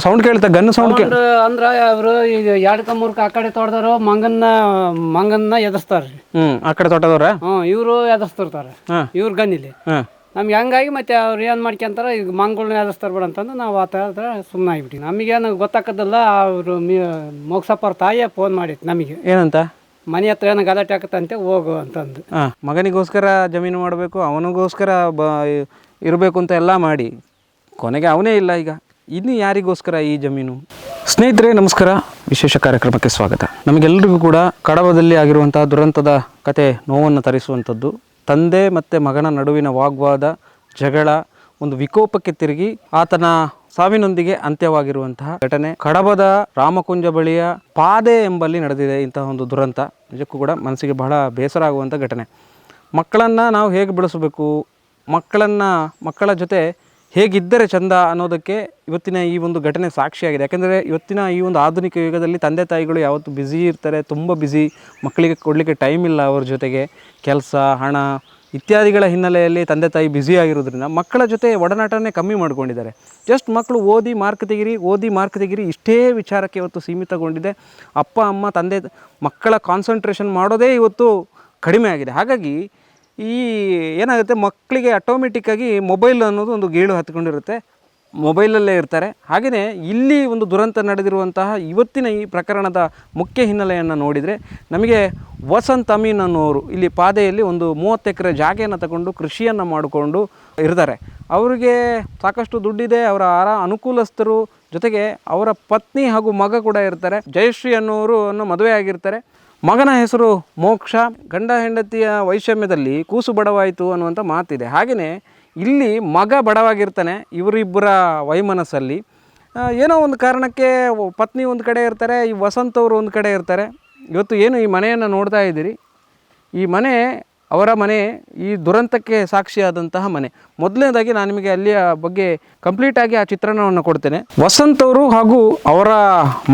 Sound ಕೇಳ್ತಾ gun sound ಅಂದ್ರ ಅವರು ಈಗ 2-3 ಆ ಕಡೆ ತೋಟದವರು ಮಂಗನ್ನ ಎದುರಿಸ್ತಾರ್ರಿ. ಆ ಕಡೆ ತೋಟದವ್ರ ಇವರು ಎದುರಿಸ್ತಿರ್ತಾರೆ ಇವ್ರ ಗನ್ನಿಲಿ. ನಮ್ಗೆ ಹಂಗಾಗಿ ಮತ್ತೆ ಅವ್ರು ಏನು ಮಾಡ್ಕೊಂತಾರ, ಈಗ ಮಂಗಳನ್ನ ಎದುರಿಸ್ತಾರ ಬಿಡ ಅಂತಂದು ನಾವು ಆ ಥರ ಸುಮ್ಮನೆ ಆಗಿಬಿಟ್ಟು ನಮಗೇನು ಗೊತ್ತಾಕದಲ್ಲ. ಅವರು ಮೋಕ್ಷಪ್ಪರ ತಾಯಿಯೇ ಫೋನ್ ಮಾಡಿತ್ತು ನಮಗೆ. ಏನಂತ? ಮನೆ ಹತ್ರ ಏನೋ ಗಲಾಟೆ ಆಕತ್ತಂತೆ, ಹೋಗು ಅಂತಂದು. ಮಗನಿಗೋಸ್ಕರ ಜಮೀನು ಮಾಡಬೇಕು, ಅವನಿಗೋಸ್ಕರ ಇರಬೇಕು ಅಂತ ಎಲ್ಲ ಮಾಡಿ ಕೊನೆಗೆ ಅವನೇ ಇಲ್ಲ. ಈಗ ಇನ್ನು ಯಾರಿಗೋಸ್ಕರ ಈ ಜಮೀನು? ಸ್ನೇಹಿತರೆ ನಮಸ್ಕಾರ, ವಿಶೇಷ ಕಾರ್ಯಕ್ರಮಕ್ಕೆ ಸ್ವಾಗತ. ನಮಗೆಲ್ಲರಿಗೂ ಕೂಡ ಕಡಬದಲ್ಲಿ ಆಗಿರುವಂಥ ದುರಂತದ ಕತೆ ನೋವನ್ನು ತರಿಸುವಂಥದ್ದು. ತಂದೆ ಮತ್ತು ಮಗನ ನಡುವಿನ ವಾಗ್ವಾದ, ಜಗಳ ಒಂದು ವಿಕೋಪಕ್ಕೆ ತಿರುಗಿ ಆತನ ಸಾವಿನೊಂದಿಗೆ ಅಂತ್ಯವಾಗಿರುವಂತಹ ಘಟನೆ ಕಡಬದ ರಾಮಕುಂಜ ಬಳಿಯ ಪಾದೆ ಎಂಬಲ್ಲಿ ನಡೆದಿದೆ. ಇಂತಹ ಒಂದು ದುರಂತ ನಿಜಕ್ಕೂ ಕೂಡ ಮನಸ್ಸಿಗೆ ಬಹಳ ಬೇಸರ ಆಗುವಂಥ ಘಟನೆ. ಮಕ್ಕಳನ್ನು ನಾವು ಹೇಗೆ ಬೆಳೆಸಬೇಕು, ಮಕ್ಕಳ ಜೊತೆ ಹೇಗಿದ್ದರೆ ಚಂದ ಅನ್ನೋದಕ್ಕೆ ಇವತ್ತಿನ ಈ ಒಂದು ಘಟನೆ ಸಾಕ್ಷಿಯಾಗಿದೆ. ಯಾಕೆಂದರೆ ಇವತ್ತಿನ ಈ ಒಂದು ಆಧುನಿಕ ಯುಗದಲ್ಲಿ ತಂದೆ ತಾಯಿಗಳು ಯಾವತ್ತೂ ಬ್ಯುಸಿ ಇರ್ತಾರೆ, ತುಂಬ ಬ್ಯುಸಿ. ಮಕ್ಕಳಿಗೆ ಕೊಡಲಿಕ್ಕೆ ಟೈಮ್ ಇಲ್ಲ. ಅವ್ರ ಜೊತೆಗೆ ಕೆಲಸ, ಹಣ ಇತ್ಯಾದಿಗಳ ಹಿನ್ನೆಲೆಯಲ್ಲಿ ತಂದೆ ತಾಯಿ ಬ್ಯುಸಿ ಆಗಿರೋದ್ರಿಂದ ಮಕ್ಕಳ ಜೊತೆ ಒಡನಾಟನೇ ಕಮ್ಮಿ ಮಾಡ್ಕೊಂಡಿದ್ದಾರೆ. ಜಸ್ಟ್ ಮಕ್ಕಳು ಓದಿ ಮಾರ್ಕ್ ತೆಗಿರಿ ಇಷ್ಟೇ ವಿಚಾರಕ್ಕೆ ಇವತ್ತು ಸೀಮಿತಗೊಂಡಿದೆ. ಅಪ್ಪ ಅಮ್ಮ ತಂದೆ ಮಕ್ಕಳ ಕಾನ್ಸಂಟ್ರೇಷನ್ ಮಾಡೋದೇ ಇವತ್ತು ಕಡಿಮೆ ಆಗಿದೆ. ಹಾಗಾಗಿ ಈ ಏನಾಗುತ್ತೆ, ಮಕ್ಕಳಿಗೆ ಆಟೋಮೆಟಿಕ್ಕಾಗಿ ಮೊಬೈಲ್ ಅನ್ನೋದು ಒಂದು ಗೀಳು ಹತ್ಕೊಂಡಿರುತ್ತೆ, ಮೊಬೈಲಲ್ಲೇ ಇರ್ತಾರೆ. ಹಾಗೆಯೇ ಇಲ್ಲಿ ಒಂದು ದುರಂತ ನಡೆದಿರುವಂತಹ ಇವತ್ತಿನ ಈ ಪ್ರಕರಣದ ಮುಖ್ಯ ಹಿನ್ನೆಲೆಯನ್ನು ನೋಡಿದರೆ ನಮಗೆ ವಸಂತ್ ಅಮೀನ್ ಅನ್ನೋರು ಇಲ್ಲಿ ಪಾದೆಯಲ್ಲಿ ಒಂದು 30 ಎಕರೆ ಜಾಗೆಯನ್ನು ತಗೊಂಡು ಕೃಷಿಯನ್ನು ಮಾಡಿಕೊಂಡು ಇರ್ತಾರೆ. ಅವರಿಗೆ ಸಾಕಷ್ಟು ದುಡ್ಡಿದೆ, ಅವರ ಅನುಕೂಲಸ್ಥರು, ಜೊತೆಗೆ ಅವರ ಪತ್ನಿ ಹಾಗೂ ಮಗ ಕೂಡ ಇರ್ತಾರೆ. ಜಯಶ್ರೀ ಅನ್ನೋರು ಮದುವೆ ಆಗಿರ್ತಾರೆ. ಮಗನ ಹೆಸರು ಮೋಕ್ಷ. ಗಂಡ ಹೆಂಡತಿಯ ವೈಷಮ್ಯದಲ್ಲಿ ಕೂಸು ಬಡವಾಯಿತು ಅನ್ನುವಂಥ ಮಾತಿದೆ. ಹಾಗೆಯೇ ಇಲ್ಲಿ ಮಗ ಬಡವಾಗಿರ್ತಾನೆ. ಇವರಿಬ್ಬರ ವೈಮನಸ್ಸಲ್ಲಿ ಏನೋ ಒಂದು ಕಾರಣಕ್ಕೆ ಪತ್ನಿ ಒಂದು ಕಡೆ ಇರ್ತಾರೆ, ಈ ವಸಂತ್ ಅವರು ಒಂದು ಕಡೆ ಇರ್ತಾರೆ. ಇವತ್ತು ಏನು ಈ ಮನೆಯನ್ನು ನೋಡ್ತಾ ಇದ್ದೀರಿ, ಈ ಮನೆ ಅವರ ಮನೆ, ಈ ದುರಂತಕ್ಕೆ ಸಾಕ್ಷಿಯಾದಂತಹ ಮನೆ. ಮೊದಲನೇದಾಗಿ ನಾನು ನಿಮಗೆ ಅಲ್ಲಿಯ ಬಗ್ಗೆ ಕಂಪ್ಲೀಟಾಗಿ ಆ ಚಿತ್ರಣವನ್ನು ಕೊಡ್ತೇನೆ. ವಸಂತ್ ಅವರು ಹಾಗೂ ಅವರ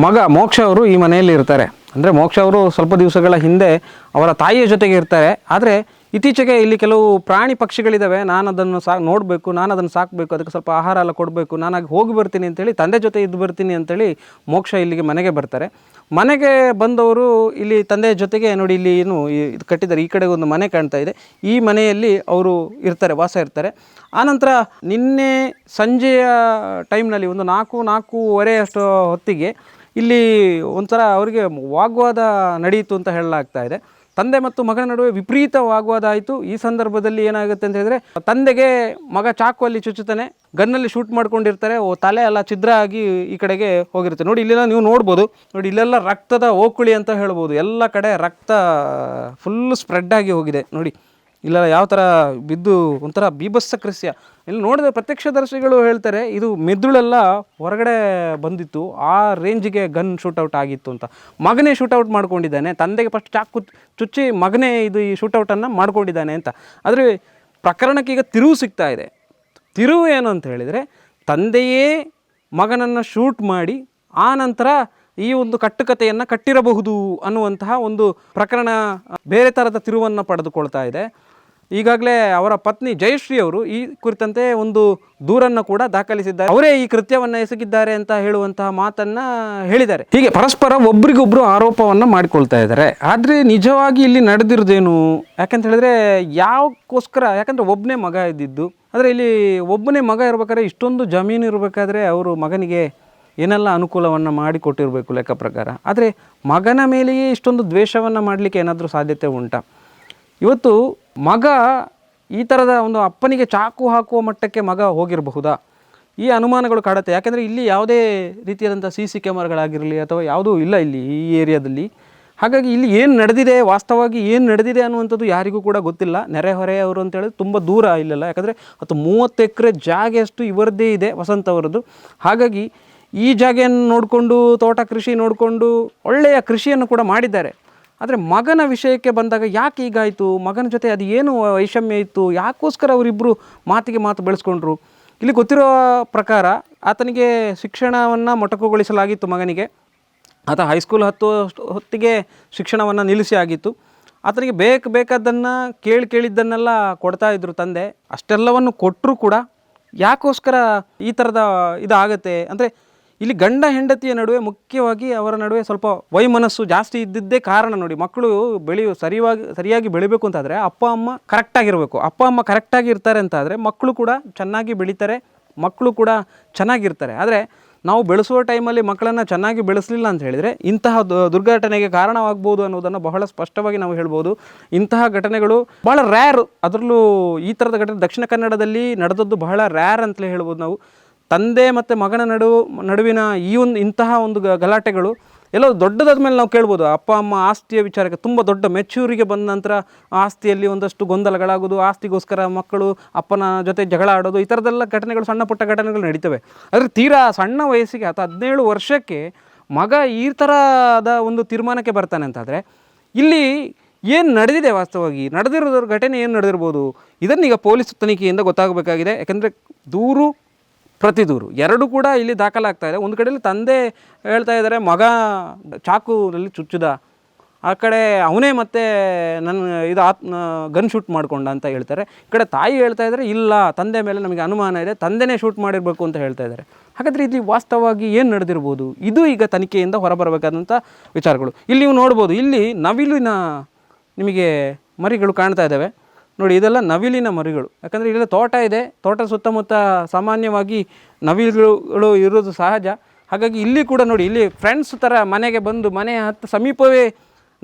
ಮಗ ಮೋಕ್ಷ ಅವರು ಈ ಮನೆಯಲ್ಲಿ ಇರ್ತಾರೆ. ಅಂದರೆ ಮೋಕ್ಷ ಅವರು ಸ್ವಲ್ಪ ದಿವಸಗಳ ಹಿಂದೆ ಅವರ ತಾಯಿಯ ಜೊತೆಗೆ ಇರ್ತಾರೆ. ಆದರೆ ಇತ್ತೀಚೆಗೆ ಇಲ್ಲಿ ಕೆಲವು ಪ್ರಾಣಿ ಪಕ್ಷಿಗಳಿದ್ದಾವೆ, ನಾನು ಅದನ್ನು ನೋಡಬೇಕು, ನಾನು ಅದನ್ನು ಸಾಕಬೇಕು, ಅದಕ್ಕೆ ಸ್ವಲ್ಪ ಆಹಾರ ಎಲ್ಲ ಕೊಡಬೇಕು, ನಾನಾಗಿ ಹೋಗಿ ಬರ್ತೀನಿ ಅಂತೇಳಿ ತಂದೆ ಜೊತೆ ಇದ್ದು ಬರ್ತೀನಿ ಅಂತೇಳಿ ಮೋಕ್ಷ ಇಲ್ಲಿಗೆ ಮನೆಗೆ ಬರ್ತಾರೆ. ಮನೆಗೆ ಬಂದವರು ಇಲ್ಲಿ ತಂದೆಯ ಜೊತೆಗೆ ನೋಡಿ, ಇಲ್ಲಿ ಏನು ಇದು ಕಟ್ಟಿದ್ದಾರೆ, ಈ ಕಡೆ ಒಂದು ಮನೆ ಕಾಣ್ತಾ ಇದೆ, ಈ ಮನೆಯಲ್ಲಿ ಅವರು ವಾಸ ಇರ್ತಾರೆ. ಆನಂತರ ನಿನ್ನೆ ಸಂಜೆಯ ಟೈಮ್ನಲ್ಲಿ ಒಂದು 4-4:30 ಅಷ್ಟು ಹೊತ್ತಿಗೆ ಇಲ್ಲಿ ಒಂಥರ ಅವರಿಗೆ ವಾಗ್ವಾದ ನಡೆಯಿತು ಅಂತ ಹೇಳಲಾಗ್ತಾ ಇದೆ. ತಂದೆ ಮತ್ತು ಮಗನ ನಡುವೆ ವಿಪರೀತ ವಾಗ್ವಾದ ಆಯಿತು. ಈ ಸಂದರ್ಭದಲ್ಲಿ ಏನಾಗುತ್ತೆ ಅಂತ ಹೇಳಿದ್ರೆ, ತಂದೆಗೆ ಮಗ ಚಾಕುವಲ್ಲಿ ಚುಚ್ಚುತ್ತಾನೆ, ಗನ್ನಲ್ಲಿ ಶೂಟ್ ಮಾಡ್ಕೊಂಡಿರ್ತಾರೆ. ತಲೆ ಎಲ್ಲ ಛಿದ್ರ ಆಗಿ ಈ ಕಡೆಗೆ ಹೋಗಿರುತ್ತೆ. ನೋಡಿ ಇಲ್ಲೆಲ್ಲ ನೀವು ನೋಡ್ಬೋದು, ನೋಡಿ ಇಲ್ಲೆಲ್ಲ ರಕ್ತದ ಓಕುಳಿ ಅಂತ ಹೇಳ್ಬೋದು. ಎಲ್ಲ ಕಡೆ ರಕ್ತ ಫುಲ್ ಸ್ಪ್ರೆಡ್ ಆಗಿ ಹೋಗಿದೆ. ನೋಡಿ ಇಲ್ಲೆಲ್ಲ ಯಾವ ಥರ ಬಿದ್ದು ಒಂಥರ ಬೀಭತ್ಸ ಕೃತ್ಯ. ಇಲ್ಲಿ ನೋಡಿದ್ರೆ ಪ್ರತ್ಯಕ್ಷದರ್ಶಿಗಳು ಹೇಳ್ತಾರೆ, ಇದು ಮೆದುಳೆಲ್ಲ ಹೊರಗಡೆ ಬಂದಿತ್ತು, ಆ ರೇಂಜಿಗೆ ಗನ್ ಶೂಟೌಟ್ ಆಗಿತ್ತು ಅಂತ. ಮಗನೇ ಶೂಟೌಟ್ ಮಾಡ್ಕೊಂಡಿದ್ದಾನೆ, ತಂದೆಗೆ ಫಸ್ಟ್ ಚಾಕು ಚುಚ್ಚಿ ಮಗನೇ ಈ ಶೂಟೌಟನ್ನು ಮಾಡ್ಕೊಂಡಿದ್ದಾನೆ ಅಂತ. ಆದರೆ ಪ್ರಕರಣಕ್ಕೆ ಈಗ ತಿರುವು ಸಿಗ್ತಾ ಇದೆ. ತಿರುವು ಏನು ಅಂತ ಹೇಳಿದರೆ, ತಂದೆಯೇ ಮಗನನ್ನು ಶೂಟ್ ಮಾಡಿ ಆ ನಂತರ ಈ ಒಂದು ಕಟ್ಟುಕತೆಯನ್ನು ಕಟ್ಟಿರಬಹುದು ಅನ್ನುವಂತಹ ಒಂದು ಪ್ರಕರಣ ಬೇರೆ ಥರದ ತಿರುವನ್ನು ಪಡೆದುಕೊಳ್ತಾ ಇದೆ. ಈಗಾಗಲೇ ಅವರ ಪತ್ನಿ ಜಯಶ್ರೀ ಅವರು ಈ ಕುರಿತಂತೆ ಒಂದು ದೂರನ್ನು ಕೂಡ ದಾಖಲಿಸಿದ್ದಾರೆ. ಅವರೇ ಈ ಕೃತ್ಯವನ್ನು ಎಸಗಿದ್ದಾರೆ ಅಂತ ಹೇಳುವಂತಹ ಮಾತನ್ನು ಹೇಳಿದ್ದಾರೆ. ಹೀಗೆ ಪರಸ್ಪರ ಒಬ್ರಿಗೊಬ್ರು ಆರೋಪವನ್ನು ಮಾಡಿಕೊಳ್ತಾ ಇದ್ದಾರೆ. ಆದರೆ ನಿಜವಾಗಿ ಇಲ್ಲಿ ನಡೆದಿರೋದೇನು ಯಾಕಂತ ಹೇಳಿದ್ರೆ, ಯಾಕಂದರೆ ಒಬ್ಬನೇ ಮಗ ಇದ್ದಿದ್ದು. ಆದರೆ ಇಲ್ಲಿ ಒಬ್ಬನೇ ಮಗ ಇರಬೇಕಾದ್ರೆ, ಇಷ್ಟೊಂದು ಜಮೀನು ಇರಬೇಕಾದ್ರೆ ಅವರು ಮಗನಿಗೆ ಏನೆಲ್ಲ ಅನುಕೂಲವನ್ನು ಮಾಡಿಕೊಟ್ಟಿರಬೇಕು ಲೆಕ್ಕ ಪ್ರಕಾರ. ಆದರೆ ಮಗನ ಮೇಲೆಯೇ ಇಷ್ಟೊಂದು ದ್ವೇಷವನ್ನು ಮಾಡಲಿಕ್ಕೆ ಏನಾದರೂ ಸಾಧ್ಯತೆ ಉಂಟಾ? ಇವತ್ತು ಮಗ ಈ ಥರದ ಒಂದು ಅಪ್ಪನಿಗೆ ಚಾಕು ಹಾಕುವ ಮಟ್ಟಕ್ಕೆ ಮಗ ಹೋಗಿರಬಹುದಾ? ಈ ಅನುಮಾನಗಳು ಕಾಡುತ್ತೆ. ಯಾಕೆಂದರೆ ಇಲ್ಲಿ ಯಾವುದೇ ರೀತಿಯಾದಂಥ CC ಕ್ಯಾಮರಾಗಳಾಗಿರಲಿ ಅಥವಾ ಯಾವುದೂ ಇಲ್ಲ ಇಲ್ಲಿ ಈ ಏರಿಯಾದಲ್ಲಿ. ಹಾಗಾಗಿ ಇಲ್ಲಿ ಏನು ನಡೆದಿದೆ, ವಾಸ್ತವವಾಗಿ ಏನು ನಡೆದಿದೆ ಅನ್ನುವಂಥದ್ದು ಯಾರಿಗೂ ಕೂಡ ಗೊತ್ತಿಲ್ಲ. ನೆರೆಹೊರೆಯವರು ಅಂತೇಳಿ ತುಂಬ ದೂರ ಇಲ್ಲೆಲ್ಲ. ಯಾಕಂದರೆ 30 ಎಕರೆ ಜಾಗೆಯಷ್ಟು ಇವರದ್ದೇ ಇದೆ, ವಸಂತ್ ಅವರದ್ದು. ಹಾಗಾಗಿ ಈ ಜಾಗೆಯನ್ನು ನೋಡಿಕೊಂಡು ತೋಟ ಕೃಷಿ ನೋಡಿಕೊಂಡು ಒಳ್ಳೆಯ ಕೃಷಿಯನ್ನು ಕೂಡ ಮಾಡಿದ್ದಾರೆ. ಆದರೆ ಮಗನ ವಿಷಯಕ್ಕೆ ಬಂದಾಗ ಯಾಕೆ ಹೀಗಾಯಿತು, ಮಗನ ಜೊತೆ ಅದು ಏನು ವೈಷಮ್ಯ ಇತ್ತು, ಯಾಕೋಸ್ಕರ ಅವರಿಬ್ಬರು ಮಾತಿಗೆ ಮಾತು ಬೆಳೆಸ್ಕೊಂಡ್ರು? ಇಲ್ಲಿ ಗೊತ್ತಿರೋ ಪ್ರಕಾರ ಆತನಿಗೆ ಶಿಕ್ಷಣವನ್ನು ಮೊಟಕುಗೊಳಿಸಲಾಗಿತ್ತು ಮಗನಿಗೆ. ಆತ ಹೈಸ್ಕೂಲ್ ಹೊತ್ತಿಗೆ ಶಿಕ್ಷಣವನ್ನು ನಿಲ್ಲಿಸಿ ಆಗಿತ್ತು. ಆತನಿಗೆ ಬೇಕಾದನ್ನು ಕೇಳಿದ್ದನ್ನೆಲ್ಲ ಕೊಡ್ತಾಯಿದ್ರು ತಂದೆ. ಅಷ್ಟೆಲ್ಲವನ್ನು ಕೊಟ್ಟರೂ ಕೂಡ ಯಾಕೋಸ್ಕರ ಈ ಥರದ ಇದಾಗುತ್ತೆ ಅಂದರೆ, ಇಲ್ಲಿ ಗಂಡ ಹೆಂಡತಿಯ ನಡುವೆ ಮುಖ್ಯವಾಗಿ ಅವರ ನಡುವೆ ಸ್ವಲ್ಪ ವೈಮನಸ್ಸು ಜಾಸ್ತಿ ಇದ್ದಿದ್ದೇ ಕಾರಣ ನೋಡಿ. ಮಕ್ಕಳು ಸರಿಯಾಗಿ ಬೆಳಿಬೇಕು ಅಂತಾದರೆ ಅಪ್ಪ ಅಮ್ಮ ಕರೆಕ್ಟಾಗಿರಬೇಕು. ಅಪ್ಪ ಅಮ್ಮ ಕರೆಕ್ಟಾಗಿ ಇರ್ತಾರೆ ಅಂತಾದರೆ ಮಕ್ಕಳು ಕೂಡ ಚೆನ್ನಾಗಿ ಬೆಳೀತಾರೆ, ಮಕ್ಕಳು ಕೂಡ ಚೆನ್ನಾಗಿರ್ತಾರೆ. ಆದರೆ ನಾವು ಬೆಳೆಸುವ ಟೈಮಲ್ಲಿ ಮಕ್ಕಳನ್ನು ಚೆನ್ನಾಗಿ ಬೆಳೆಸಲಿಲ್ಲ ಅಂತ ಹೇಳಿದರೆ ಇಂತಹ ದುರ್ಘಟನೆಗೆ ಕಾರಣವಾಗ್ಬೋದು ಅನ್ನೋದನ್ನು ಬಹಳ ಸ್ಪಷ್ಟವಾಗಿ ನಾವು ಹೇಳ್ಬೋದು. ಇಂತಹ ಘಟನೆಗಳು ಬಹಳ ರ್ಯಾರ್. ಅದರಲ್ಲೂ ಈ ಥರದ ಘಟನೆ ದಕ್ಷಿಣ ಕನ್ನಡದಲ್ಲಿ ನಡೆದದ್ದು ಬಹಳ ರ್ಯಾರ್ ಅಂತಲೇ ಹೇಳ್ಬೋದು ನಾವು. ತಂದೆ ಮತ್ತು ಮಗನ ನಡುವಿನ ಇಂತಹ ಒಂದು ಗಲಾಟೆಗಳು ಎಲ್ಲೋ ದೊಡ್ಡದಾದ ಮೇಲೆ ನಾವು ಕೇಳ್ಬೋದು. ಅಪ್ಪ ಅಮ್ಮ ಆಸ್ತಿಯ ವಿಚಾರಕ್ಕೆ ತುಂಬ ದೊಡ್ಡ ಮೆಚ್ಯೂರಿಗೆ ಬಂದ ನಂತರ ಆಸ್ತಿಯಲ್ಲಿ ಒಂದಷ್ಟು ಗೊಂದಲಗಳಾಗೋದು, ಆಸ್ತಿಗೋಸ್ಕರ ಮಕ್ಕಳು ಅಪ್ಪನ ಜೊತೆ ಜಗಳ ಆಡೋದು, ಈ ಥರದ್ದೆಲ್ಲ ಘಟನೆಗಳು, ಸಣ್ಣ ಪುಟ್ಟ ಘಟನೆಗಳು ನಡೀತವೆ. ಆದರೆ ತೀರಾ ಸಣ್ಣ ವಯಸ್ಸಿಗೆ 17 ವರ್ಷಕ್ಕೆ ಮಗ ಈ ಥರದ ಒಂದು ತೀರ್ಮಾನಕ್ಕೆ ಬರ್ತಾನೆ ಅಂತಾದರೆ ಇಲ್ಲಿ ಏನು ನಡೆದಿದೆ, ವಾಸ್ತವವಾಗಿ ನಡೆದಿರೋ ಘಟನೆ ಏನು ನಡೆದಿರ್ಬೋದು, ಇದನ್ನೀಗ ಪೊಲೀಸ್ ತನಿಖೆಯಿಂದ ಗೊತ್ತಾಗಬೇಕಾಗಿದೆ. ಯಾಕಂದರೆ ದೂರು ಪ್ರತಿ ದೂರು ಎರಡೂ ಕೂಡ ಇಲ್ಲಿ ದಾಖಲಾಗ್ತಾ ಇದೆ. ಒಂದು ಕಡೆಯಲ್ಲಿ ತಂದೆ ಹೇಳ್ತಾ ಇದ್ದಾರೆ ಮಗ ಚಾಕುನಲ್ಲಿ ಚುಚ್ಚಿದ, ಆ ಕಡೆ ಅವನೇ ಮತ್ತೆ ಗನ್ ಶೂಟ್ ಮಾಡಿಕೊಂಡ ಅಂತ ಹೇಳ್ತಾರೆ. ಈ ಕಡೆ ತಾಯಿ ಹೇಳ್ತಾ ಇದ್ದಾರೆ ಇಲ್ಲ, ತಂದೆ ಮೇಲೆ ನಮಗೆ ಅನುಮಾನ ಇದೆ, ತಂದೆನೇ ಶೂಟ್ ಮಾಡಿರಬೇಕು ಅಂತ ಹೇಳ್ತಾ ಇದ್ದಾರೆ. ಹಾಗಾದರೆ ಇಲ್ಲಿ ವಾಸ್ತವವಾಗಿ ಏನು ನಡೆದಿರ್ಬೋದು, ಇದು ಈಗ ತನಿಖೆಯಿಂದ ಹೊರಬರಬೇಕಾದಂಥ ವಿಚಾರಗಳು. ಇಲ್ಲಿ ನೀವು ನೋಡ್ಬೋದು, ಇಲ್ಲಿ ನವಿಲಿನ ನಿಮಗೆ ಮರಿಗಳು ಕಾಣ್ತಾ ಇದ್ದಾವೆ ನೋಡಿ. ಇದೆಲ್ಲ ನವಿಲಿನ ಮರಿಗಳು. ಯಾಕಂದರೆ ಇಲ್ಲೆಲ್ಲ ತೋಟ ಇದೆ, ತೋಟ ಸುತ್ತಮುತ್ತ ಸಾಮಾನ್ಯವಾಗಿ ನವಿಲುಗಳು ಇರೋದು ಸಹಜ. ಹಾಗಾಗಿ ಇಲ್ಲಿ ಕೂಡ ನೋಡಿ, ಇಲ್ಲಿ ಫ್ರೆಂಡ್ಸ್ ಥರ ಮನೆಗೆ ಬಂದು ಮನೆಯ ಸಮೀಪವೇ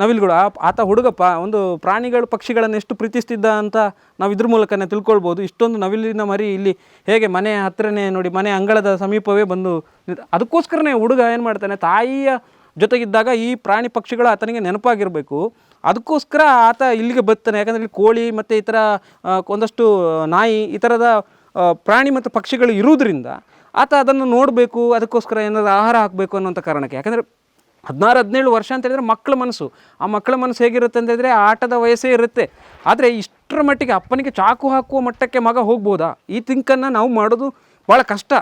ನವಿಲುಗಳು. ಆತ ಹುಡುಗಪ್ಪ ಒಂದು ಪ್ರಾಣಿಗಳು ಪಕ್ಷಿಗಳನ್ನು ಎಷ್ಟು ಪ್ರೀತಿಸ್ತಿದ್ದ ಅಂತ ನಾವು ಇದ್ರ ಮೂಲಕನೇ ತಿಳ್ಕೊಳ್ಬೋದು. ಇಷ್ಟೊಂದು ನವಿಲಿನ ಮರಿ ಇಲ್ಲಿ ಹೇಗೆ ಮನೆ ಹತ್ತಿರನೇ ನೋಡಿ, ಮನೆ ಅಂಗಳದ ಸಮೀಪವೇ ಬಂದು ಅದಕ್ಕೋಸ್ಕರನೇ ಹುಡುಗ ಏನು ಮಾಡ್ತಾನೆ, ತಾಯಿಯ ಜೊತೆಗಿದ್ದಾಗ ಈ ಪ್ರಾಣಿ ಪಕ್ಷಿಗಳು ಆತನಿಗೆ ನೆನಪಾಗಿರಬೇಕು, ಅದಕ್ಕೋಸ್ಕರ ಆತ ಇಲ್ಲಿಗೆ ಬರ್ತಾನೆ. ಯಾಕಂದರೆ ಇಲ್ಲಿ ಕೋಳಿ ಮತ್ತು ಈ ಥರ ಒಂದಷ್ಟು ನಾಯಿ ಈ ಥರದ ಪ್ರಾಣಿ ಮತ್ತು ಪಕ್ಷಿಗಳು ಇರುವುದರಿಂದ ಆತ ಅದನ್ನು ನೋಡಬೇಕು, ಅದಕ್ಕೋಸ್ಕರ ಏನಾದರೂ ಆಹಾರ ಹಾಕಬೇಕು ಅನ್ನೋಂಥ ಕಾರಣಕ್ಕೆ. ಯಾಕಂದರೆ 16-17 ವರ್ಷ ಅಂತ ಹೇಳಿದರೆ ಮಕ್ಕಳ ಮನಸ್ಸು, ಆ ಮಕ್ಕಳ ಮನಸ್ಸು ಹೇಗಿರುತ್ತೆ ಅಂತ ಹೇಳಿದರೆ ಆಟದ ವಯಸ್ಸೇ ಇರುತ್ತೆ. ಆದರೆ ಇಷ್ಟರ ಮಟ್ಟಿಗೆ ಅಪ್ಪನಿಗೆ ಚಾಕು ಹಾಕುವ ಮಟ್ಟಕ್ಕೆ ಮಗ ಹೋಗ್ಬೋದಾ, ಈ ಥಿಂಕನ್ನು ನಾವು ಮಾಡೋದು ಭಾಳ ಕಷ್ಟ.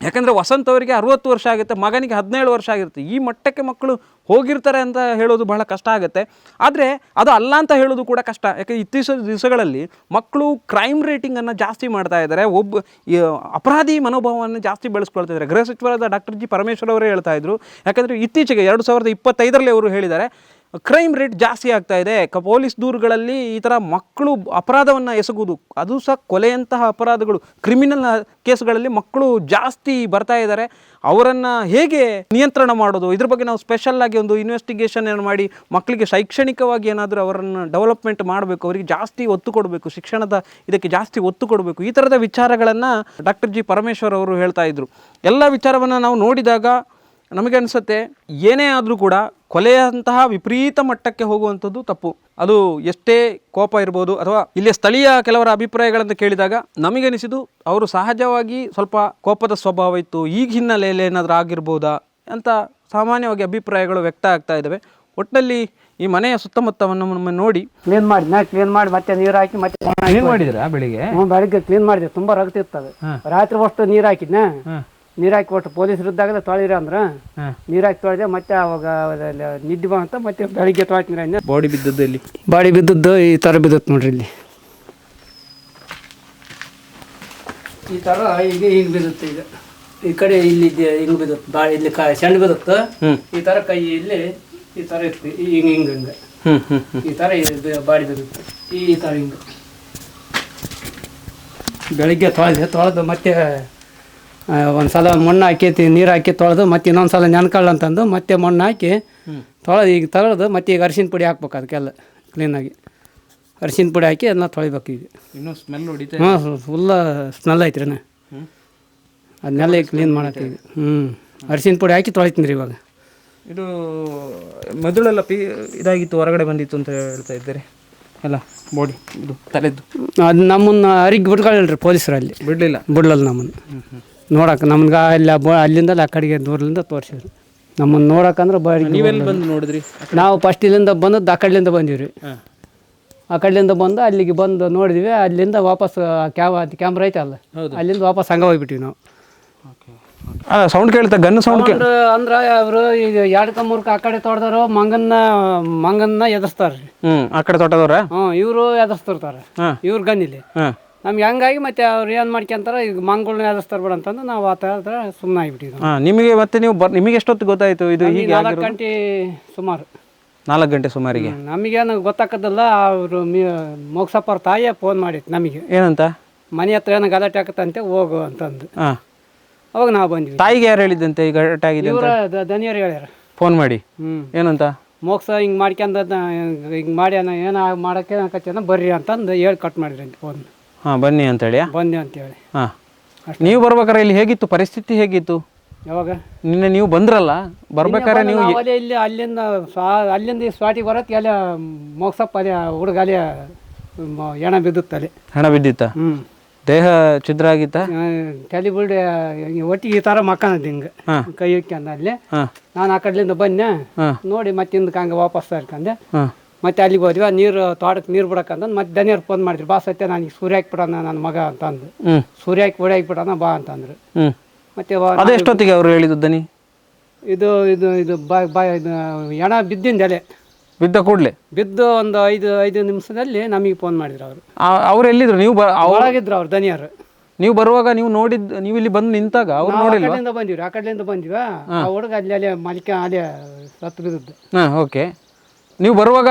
ಯಾಕಂದರೆ ವಸಂತ್ ಅವರಿಗೆ 60 ವರ್ಷ ಆಗುತ್ತೆ, ಮಗನಿಗೆ 17 ವರ್ಷ ಆಗಿರುತ್ತೆ. ಈ ಮಟ್ಟಕ್ಕೆ ಮಕ್ಕಳು ಹೋಗಿರ್ತಾರೆ ಅಂತ ಹೇಳೋದು ಬಹಳ ಕಷ್ಟ ಆಗುತ್ತೆ. ಆದರೆ ಅದು ಅಲ್ಲ ಅಂತ ಹೇಳೋದು ಕೂಡ ಕಷ್ಟ. ಯಾಕೆ ಇತ್ತೀಚಿನ ದಿವಸಗಳಲ್ಲಿ ಮಕ್ಕಳು ಕ್ರೈಮ್ ರೇಟಿಂಗನ್ನು ಜಾಸ್ತಿ ಮಾಡ್ತಾ ಇದ್ದಾರೆ, ಅಪರಾಧಿ ಮನೋಭಾವವನ್ನು ಜಾಸ್ತಿ ಬೆಳೆಸ್ಕೊಳ್ತಾ ಇದ್ದಾರೆ. ಗೃಹ ಸಚಿವರಾದ ಡಾಕ್ಟರ್ ಜಿ ಪರಮೇಶ್ವರ್ ಅವರೇ ಹೇಳ್ತಾ ಇದ್ರು. ಯಾಕಂದರೆ ಇತ್ತೀಚೆಗೆ 2025ರಲ್ಲಿ ಅವರು ಹೇಳಿದ್ದಾರೆ ಕ್ರೈಮ್ ರೇಟ್ ಜಾಸ್ತಿ ಆಗ್ತಾ ಇದೆ. ಪೊಲೀಸ್ ದೂರುಗಳಲ್ಲಿ ಈ ಥರ ಮಕ್ಕಳು ಅಪರಾಧವನ್ನು ಎಸಗುವುದು, ಅದು ಸಹ ಕೊಲೆಯಂತಹ ಅಪರಾಧಗಳು, ಕ್ರಿಮಿನಲ್ ಕೇಸ್ಗಳಲ್ಲಿ ಮಕ್ಕಳು ಜಾಸ್ತಿ ಬರ್ತಾ ಇದ್ದಾರೆ. ಅವರನ್ನು ಹೇಗೆ ನಿಯಂತ್ರಣ ಮಾಡೋದು, ಇದ್ರ ಬಗ್ಗೆ ನಾವು ಸ್ಪೆಷಲ್ಲಾಗಿ ಒಂದು ಇನ್ವೆಸ್ಟಿಗೇಷನ್ ಮಾಡಿ ಮಕ್ಕಳಿಗೆ ಶೈಕ್ಷಣಿಕವಾಗಿ ಏನಾದರೂ ಅವರನ್ನು ಡೆವಲಪ್ಮೆಂಟ್ ಮಾಡಬೇಕು, ಅವರಿಗೆ ಜಾಸ್ತಿ ಒತ್ತು ಕೊಡಬೇಕು, ಶಿಕ್ಷಣದ ಇದಕ್ಕೆ ಜಾಸ್ತಿ ಒತ್ತು ಕೊಡಬೇಕು. ಈ ಥರದ ವಿಚಾರಗಳನ್ನು ಡಾಕ್ಟರ್ ಜಿ ಪರಮೇಶ್ವರ್ ಅವರು ಹೇಳ್ತಾ ಇದ್ರು. ಎಲ್ಲ ವಿಚಾರವನ್ನು ನಾವು ನೋಡಿದಾಗ ನಮಗೆ ಅನಿಸುತ್ತೆ, ಏನೇ ಆದರೂ ಕೂಡ ಕೊಲೆಯಂತಹ ವಿಪರೀತ ಮಟ್ಟಕ್ಕೆ ಹೋಗುವಂಥದ್ದು ತಪ್ಪು. ಅದು ಎಷ್ಟೇ ಕೋಪ ಇರ್ಬೋದು, ಅಥವಾ ಇಲ್ಲಿ ಸ್ಥಳೀಯ ಕೆಲವರ ಅಭಿಪ್ರಾಯಗಳನ್ನು ಕೇಳಿದಾಗ ನಮಗನಿಸಿದ್ದು ಅವರು ಸಹಜವಾಗಿ ಸ್ವಲ್ಪ ಕೋಪದ ಸ್ವಭಾವ ಇತ್ತು, ಈಗ ಹಿನ್ನೆಲೆಯಲ್ಲಿ ಏನಾದರೂ ಆಗಿರ್ಬೋದಾ ಅಂತ ಸಾಮಾನ್ಯವಾಗಿ ಅಭಿಪ್ರಾಯಗಳು ವ್ಯಕ್ತ ಆಗ್ತಾ ಇದ್ದಾವೆ. ಒಟ್ಟಿನಲ್ಲಿ ಈ ಮನೆಯ ಸುತ್ತಮುತ್ತವನ್ನು ನೋಡಿ ಕ್ಲೀನ್ ಮಾಡಿ ಮತ್ತೆ ನೀರು ಹಾಕಿ ಮತ್ತೆ ಏನು ಮಾಡಿದ್ರಾ ಬೆಳಿಗ್ಗೆ? ಬೆಳಿಗ್ಗೆ ಕ್ಲೀನ್ ಮಾಡಿದೆ, ತುಂಬ ರಗತಿರ್ತದೆ. ರಾತ್ರಿ ಅಷ್ಟು ನೀರು ಹಾಕಿದ್ನ, ನೀರು ಹಾಕಿ ಒಟ್ಟು ಪೊಲೀಸರು ಇದ್ದಾಗಲೇ ತೊಳಿರ ಅಂದ್ರೆ ನೀರು ಹಾಕಿ ತೊಳೆದೆ. ಮತ್ತೆ ಅವಾಗ ನಿದ್ದೆ ಬಂತ, ಮತ್ತೆ ಬೆಳಿಗ್ಗೆ ತೊಳ್ತೀನಿ. ಬಾಡಿ ಬಿದ್ದದ್ದು ಇಲ್ಲಿ, ಬಾಡಿ ಬಿದ್ದದ್ದು ಈ ಥರ ಬಿದ್ದತ್ತು ನೋಡ್ರಿ. ಇಲ್ಲಿ ಈ ಥರ ಹಿಂಗೆ ಬಿದ್ದುತ್ತೆ. ಈಗ ಈ ಕಡೆ ಇಲ್ಲಿ ಹಿಂಗೆ ಬಿದ್ದುತ್ತೆ, ಬಾಡಿ ಇಲ್ಲಿ ಸಣ್ಣ ಬಿದ್ದುತ್ತೆ. ಈ ಥರ ಕೈ ಇಲ್ಲಿ ಈ ಥರ ಇತ್ತು, ಹಿಂಗೆ ಈ ಥರ ಬಾಡಿ ಬಿದ್ದುತ್ತೆ. ಈ ಥರ ಹಿಂಗೆ ಬೆಳಿಗ್ಗೆ ತೊಳೆದು ಮತ್ತೆ ಒಂದು ಸಲ ಮಣ್ಣು ಹಾಕಿ ನೀರು ಹಾಕಿ ತೊಳೆದು ಮತ್ತೆ ಇನ್ನೊಂದು ಸಲ ನೆನ್ಕೊಳ್ಳ ಅಂತಂದು ಮತ್ತೆ ಮಣ್ಣು ಹಾಕಿ ಈಗ ತೊಳೆದು ಮತ್ತೆ ಈಗ ಅರಿಶಿನ ಪುಡಿ ಹಾಕ್ಬೇಕು. ಅದಕ್ಕೆಲ್ಲ ಕ್ಲೀನಾಗಿ ಅರಿಶಿನ ಪುಡಿ ಹಾಕಿ ಅದನ್ನ ತೊಳಿಬೇಕು. ಈಗ ಇನ್ನೂ ಸ್ಮೆಲ್ ಹೊಡಿತಾ? ಫುಲ್ಲ ಸ್ಮೆಲ್ ಐತ್ರಿ. ಅದನ್ನೆಲ್ಲ ಈಗ ಕ್ಲೀನ್ ಮಾಡಕ್ಕೆ ಈಗ ಅರಿಶಿನ ಪುಡಿ ಹಾಕಿ ತೊಳಿತೀನಿ ರೀ. ಇವಾಗ ಇದು ಮೆದುಳೆಲ್ಲ ಇದಾಗಿತ್ತು, ಹೊರಗಡೆ ಬಂದಿತ್ತು ಅಂತ ಹೇಳ್ತಾ ಇದ್ದಾರೆ ಎಲ್ಲ, ಬಾಡಿ ಇದು ತಲೆದ್ದು. ಅದು ನಮ್ಮನ್ನು ಅರಿಗೆ ಬಿಟ್ಕೊಳ್ಳಿ ಪೊಲೀಸರು, ಅಲ್ಲಿ ಬಿಡಲಿಲ್ಲ ನಮ್ಮನ್ನು ನೋಡಕ್ಕೆ. ನಮ್ಗೆ ಅಲ್ಲಿಂದ ಆ ಕಡೆಗೆ ದೂರದಿಂದ ತೋರಿಸಿದ್ರು ನಮ್ಮನ್ನು ನೋಡಕ್ಕಂದ್ರೆ. ನೀವೆಲ್ಲಿ ಬಂದು ನೋಡಿದ್ರಿ? ನಾವು ಫಸ್ಟ್ ಇಲ್ಲಿಂದ ಬಂದದ್ದು ಆ ಕಡೆಯಿಂದ ಬಂದೀವಿ ರೀ. ಆ ಕಡೆಯಿಂದ ಬಂದು ಅಲ್ಲಿಗೆ ಬಂದು ನೋಡಿದ್ವಿ. ಅಲ್ಲಿಂದ ವಾಪಸ್ ಕ್ಯಾಮ್ರಾ ಐತಲ್ಲ, ಅಲ್ಲಿಂದ ವಾಪಸ್ ಹಂಗೆ ಹೋಗ್ಬಿಟ್ಟಿವಿ ನಾವು. ಸೌಂಡ್ ಕೇಳ್ತಾ ಗನ್ ಸೌಂಡ್ ಅಂದ್ರೆ ಅವರು ಈಗ 2-3 ಆ ಕಡೆ ತೋಟದವರು ಮಂಗನ್ನ ಎದುರಿಸ್ತಾರ್ರಿ. ಆ ಕಡೆ ತೋಟದವ್ರ ಇವರು ಎದುರಿಸ್ತಿರ್ತಾರೆ. ಇವ್ರ ಗನ್ನಿಲ್ಲಿ ನಮ್ಗೆ ಹಂಗಾಗಿ ಮತ್ತೆ ಅವ್ರು ಏನು ಮಾಡ್ಕೊಂತಾರೆ ಈಗ ಮಂಗಳನ್ನ ಯಾವ್ದು ಬೇಡ ಅಂತಂದು ನಾವು ಆ ಥರ ಸುಮ್ಮನೆ ಆಗಿಬಿಟ್ಟಿದ್ವಿ. ಹಾಂ, ನಿಮಗೆ ಮತ್ತೆ ನೀವು ನಿಮಗೆ ಎಷ್ಟೊತ್ತು ಗೊತ್ತಾಯಿತು ಇದು ಹೀಗೆ 4 ಗಂಟೆ ಸುಮಾರು? 4 ಗಂಟೆ ಸುಮಾರಿಗೆ. ನಮಗೇನು ಗೊತ್ತಾಗೋದಿಲ್ಲ. ಅವರು ಮೋಕ್ಷಪ್ಪ ಅವ್ರ ತಾಯಿಯೇ ಫೋನ್ ಮಾಡಿತ್ತು ನಮಗೆ. ಏನಂತ? ಮನೆ ಹತ್ರ ಏನೋ ಗಲಾಟೆ ಆಕತ್ತಂತೆ, ಹೋಗು ಅಂತಂದು. ಹಾಂ, ಅವಾಗ ನಾವು ಬಂದ್ವಿ. ತಾಯಿಗೆ ಯಾರು ಹೇಳಿದ್ದಂತೆ ಈಗ ಗಲಾಟೆ ಆಗಿದೆ? ಇವರ ದನಿಯರು ಹೇಳ್ಯಾರ ಫೋನ್ ಮಾಡಿ. ಏನಂತ? ಮೋಕ್ಷ ಹಿಂಗೆ ಮಾಡ್ಕೊಂಡ ಹಿಂಗೆ ಮಾಡ್ಯಾನ ಏನೋ ಮಾಡೋಕ್ಕೆ ಕಚ್ಚನ ಬರ್ರಿ ಅಂತಂದು ಹೇಳಿ ಕಟ್ ಮಾಡಿರಿ ಅಂತ ಫೋನ್. ಹಾಂ, ಬನ್ನಿ ಅಂತೇಳಿ. ಬಂದೆ ಅಂತೇಳಿ. ಹಾಂ, ನೀವು ಬರ್ಬೇಕಾರೆ ಇಲ್ಲಿ ಹೇಗಿತ್ತು ಪರಿಸ್ಥಿತಿ? ಹೇಗಿತ್ತು ಯಾವಾಗ ನಿನ್ನೆ ನೀವು ಬಂದ್ರಲ್ಲ, ಬರ್ಬೇಕಾರೆ ನೀವು ಅಲ್ಲೇ ಇಲ್ಲಿ ಅಲ್ಲಿಂದ ಈ ಸ್ವಾಟಿಗೆ ಬರತ್ತೆ ಅಲ್ಲಿ ಮೋಕ್ಷಪ್ಪ ಅಲ್ಲಿ ಹುಡುಗ ಅಲ್ಲಿ ಹೆಣ ಬಿದ್ದುತ್ತ ಅಲ್ಲಿ. ಹಣ ಬಿದ್ದಿತ್ತ? ದೇಹ ಛಿದ್ರ ಆಗಿತ್ತ? ತಲೆ ಬಿಲ್ಡ್ ಒಟ್ಟಿಗೆ ಈ ಥರ ಮಕ್ಕನದ್ದು ಹಿಂಗೆ ಕೈ ಇಕ್ಕೊಂಡ ಅಲ್ಲಿ. ನಾನು ಆ ಕಡೆಯಿಂದ ಬಂದೆ ನೋಡಿ ಮತ್ತೆ ಹಿಂದಕ್ಕೆ ಹಂಗೆ ವಾಪಸ್ ಇರ್ಕಂಡೆ. ಮತ್ತೆ ಅಲ್ಲಿಗೆ ಹೋದ್ವಿ. ನೀರು ತೋಟಕ್ಕೆ ನೀರು ಬಿಡಕ್ಕಂತಂದು ಮತ್ತೆ ದನಿಯರು ಫೋನ್ ಮಾಡಿದ್ರು. ಬಾ ಸತ್ಯ ನನಗೆ ಸೂರ್ಯ ಹಾಕ್ಬಿಡೋಣ ನನ್ನ ಮಗ ಅಂತಂದು. ಸೂರ್ಯ ಹಾಕ್ಬಿಡೋಣ ಬಾ ಅಂತಂದ್ರು. ಮತ್ತೆ ಅದು ಎಷ್ಟೊತ್ತಿಗೆ ಅವರು ಹೇಳಿದ್ದು ದನಿ? ಇದು ಇದು ಇದು ಇದು ಹೆಣ ಬಿದ್ದಿಂದ ಎಲೆ ಬಿದ್ದ ಕೂಡಲೇ ಬಿದ್ದು ಒಂದು 5 ನಿಮಿಷದಲ್ಲಿ ನಮಗೆ ಫೋನ್ ಮಾಡಿದ್ರು ಅವರು. ಅವ್ರು ಎಲ್ಲಿದ್ರು? ನೀವು ಒಳಗಿದ್ರು ಅವ್ರು ದನಿಯರು. ನೀವು ಬರುವಾಗ ನೀವು ನೋಡಿದ್ದು, ನೀವು ಇಲ್ಲಿ ಬಂದು ನಿಂತಾಗ ಅವ್ರು ನೋಡಿಲ್ಲ? ಆ ಕಡೆಯಿಂದ ಬಂದಿವ್ರಿ, ಆ ಕಡೆಯಿಂದ ಬಂದಿವ. ಆ ಹುಡುಗ ಅಲ್ಲಿ ಮಲಿಕ ಅಲ್ಲಿ ಸತ್ತು ಬಿದ್ದದ್ದು. ಹಾಂ, ಓಕೆ. ನೀವು ಬರುವಾಗ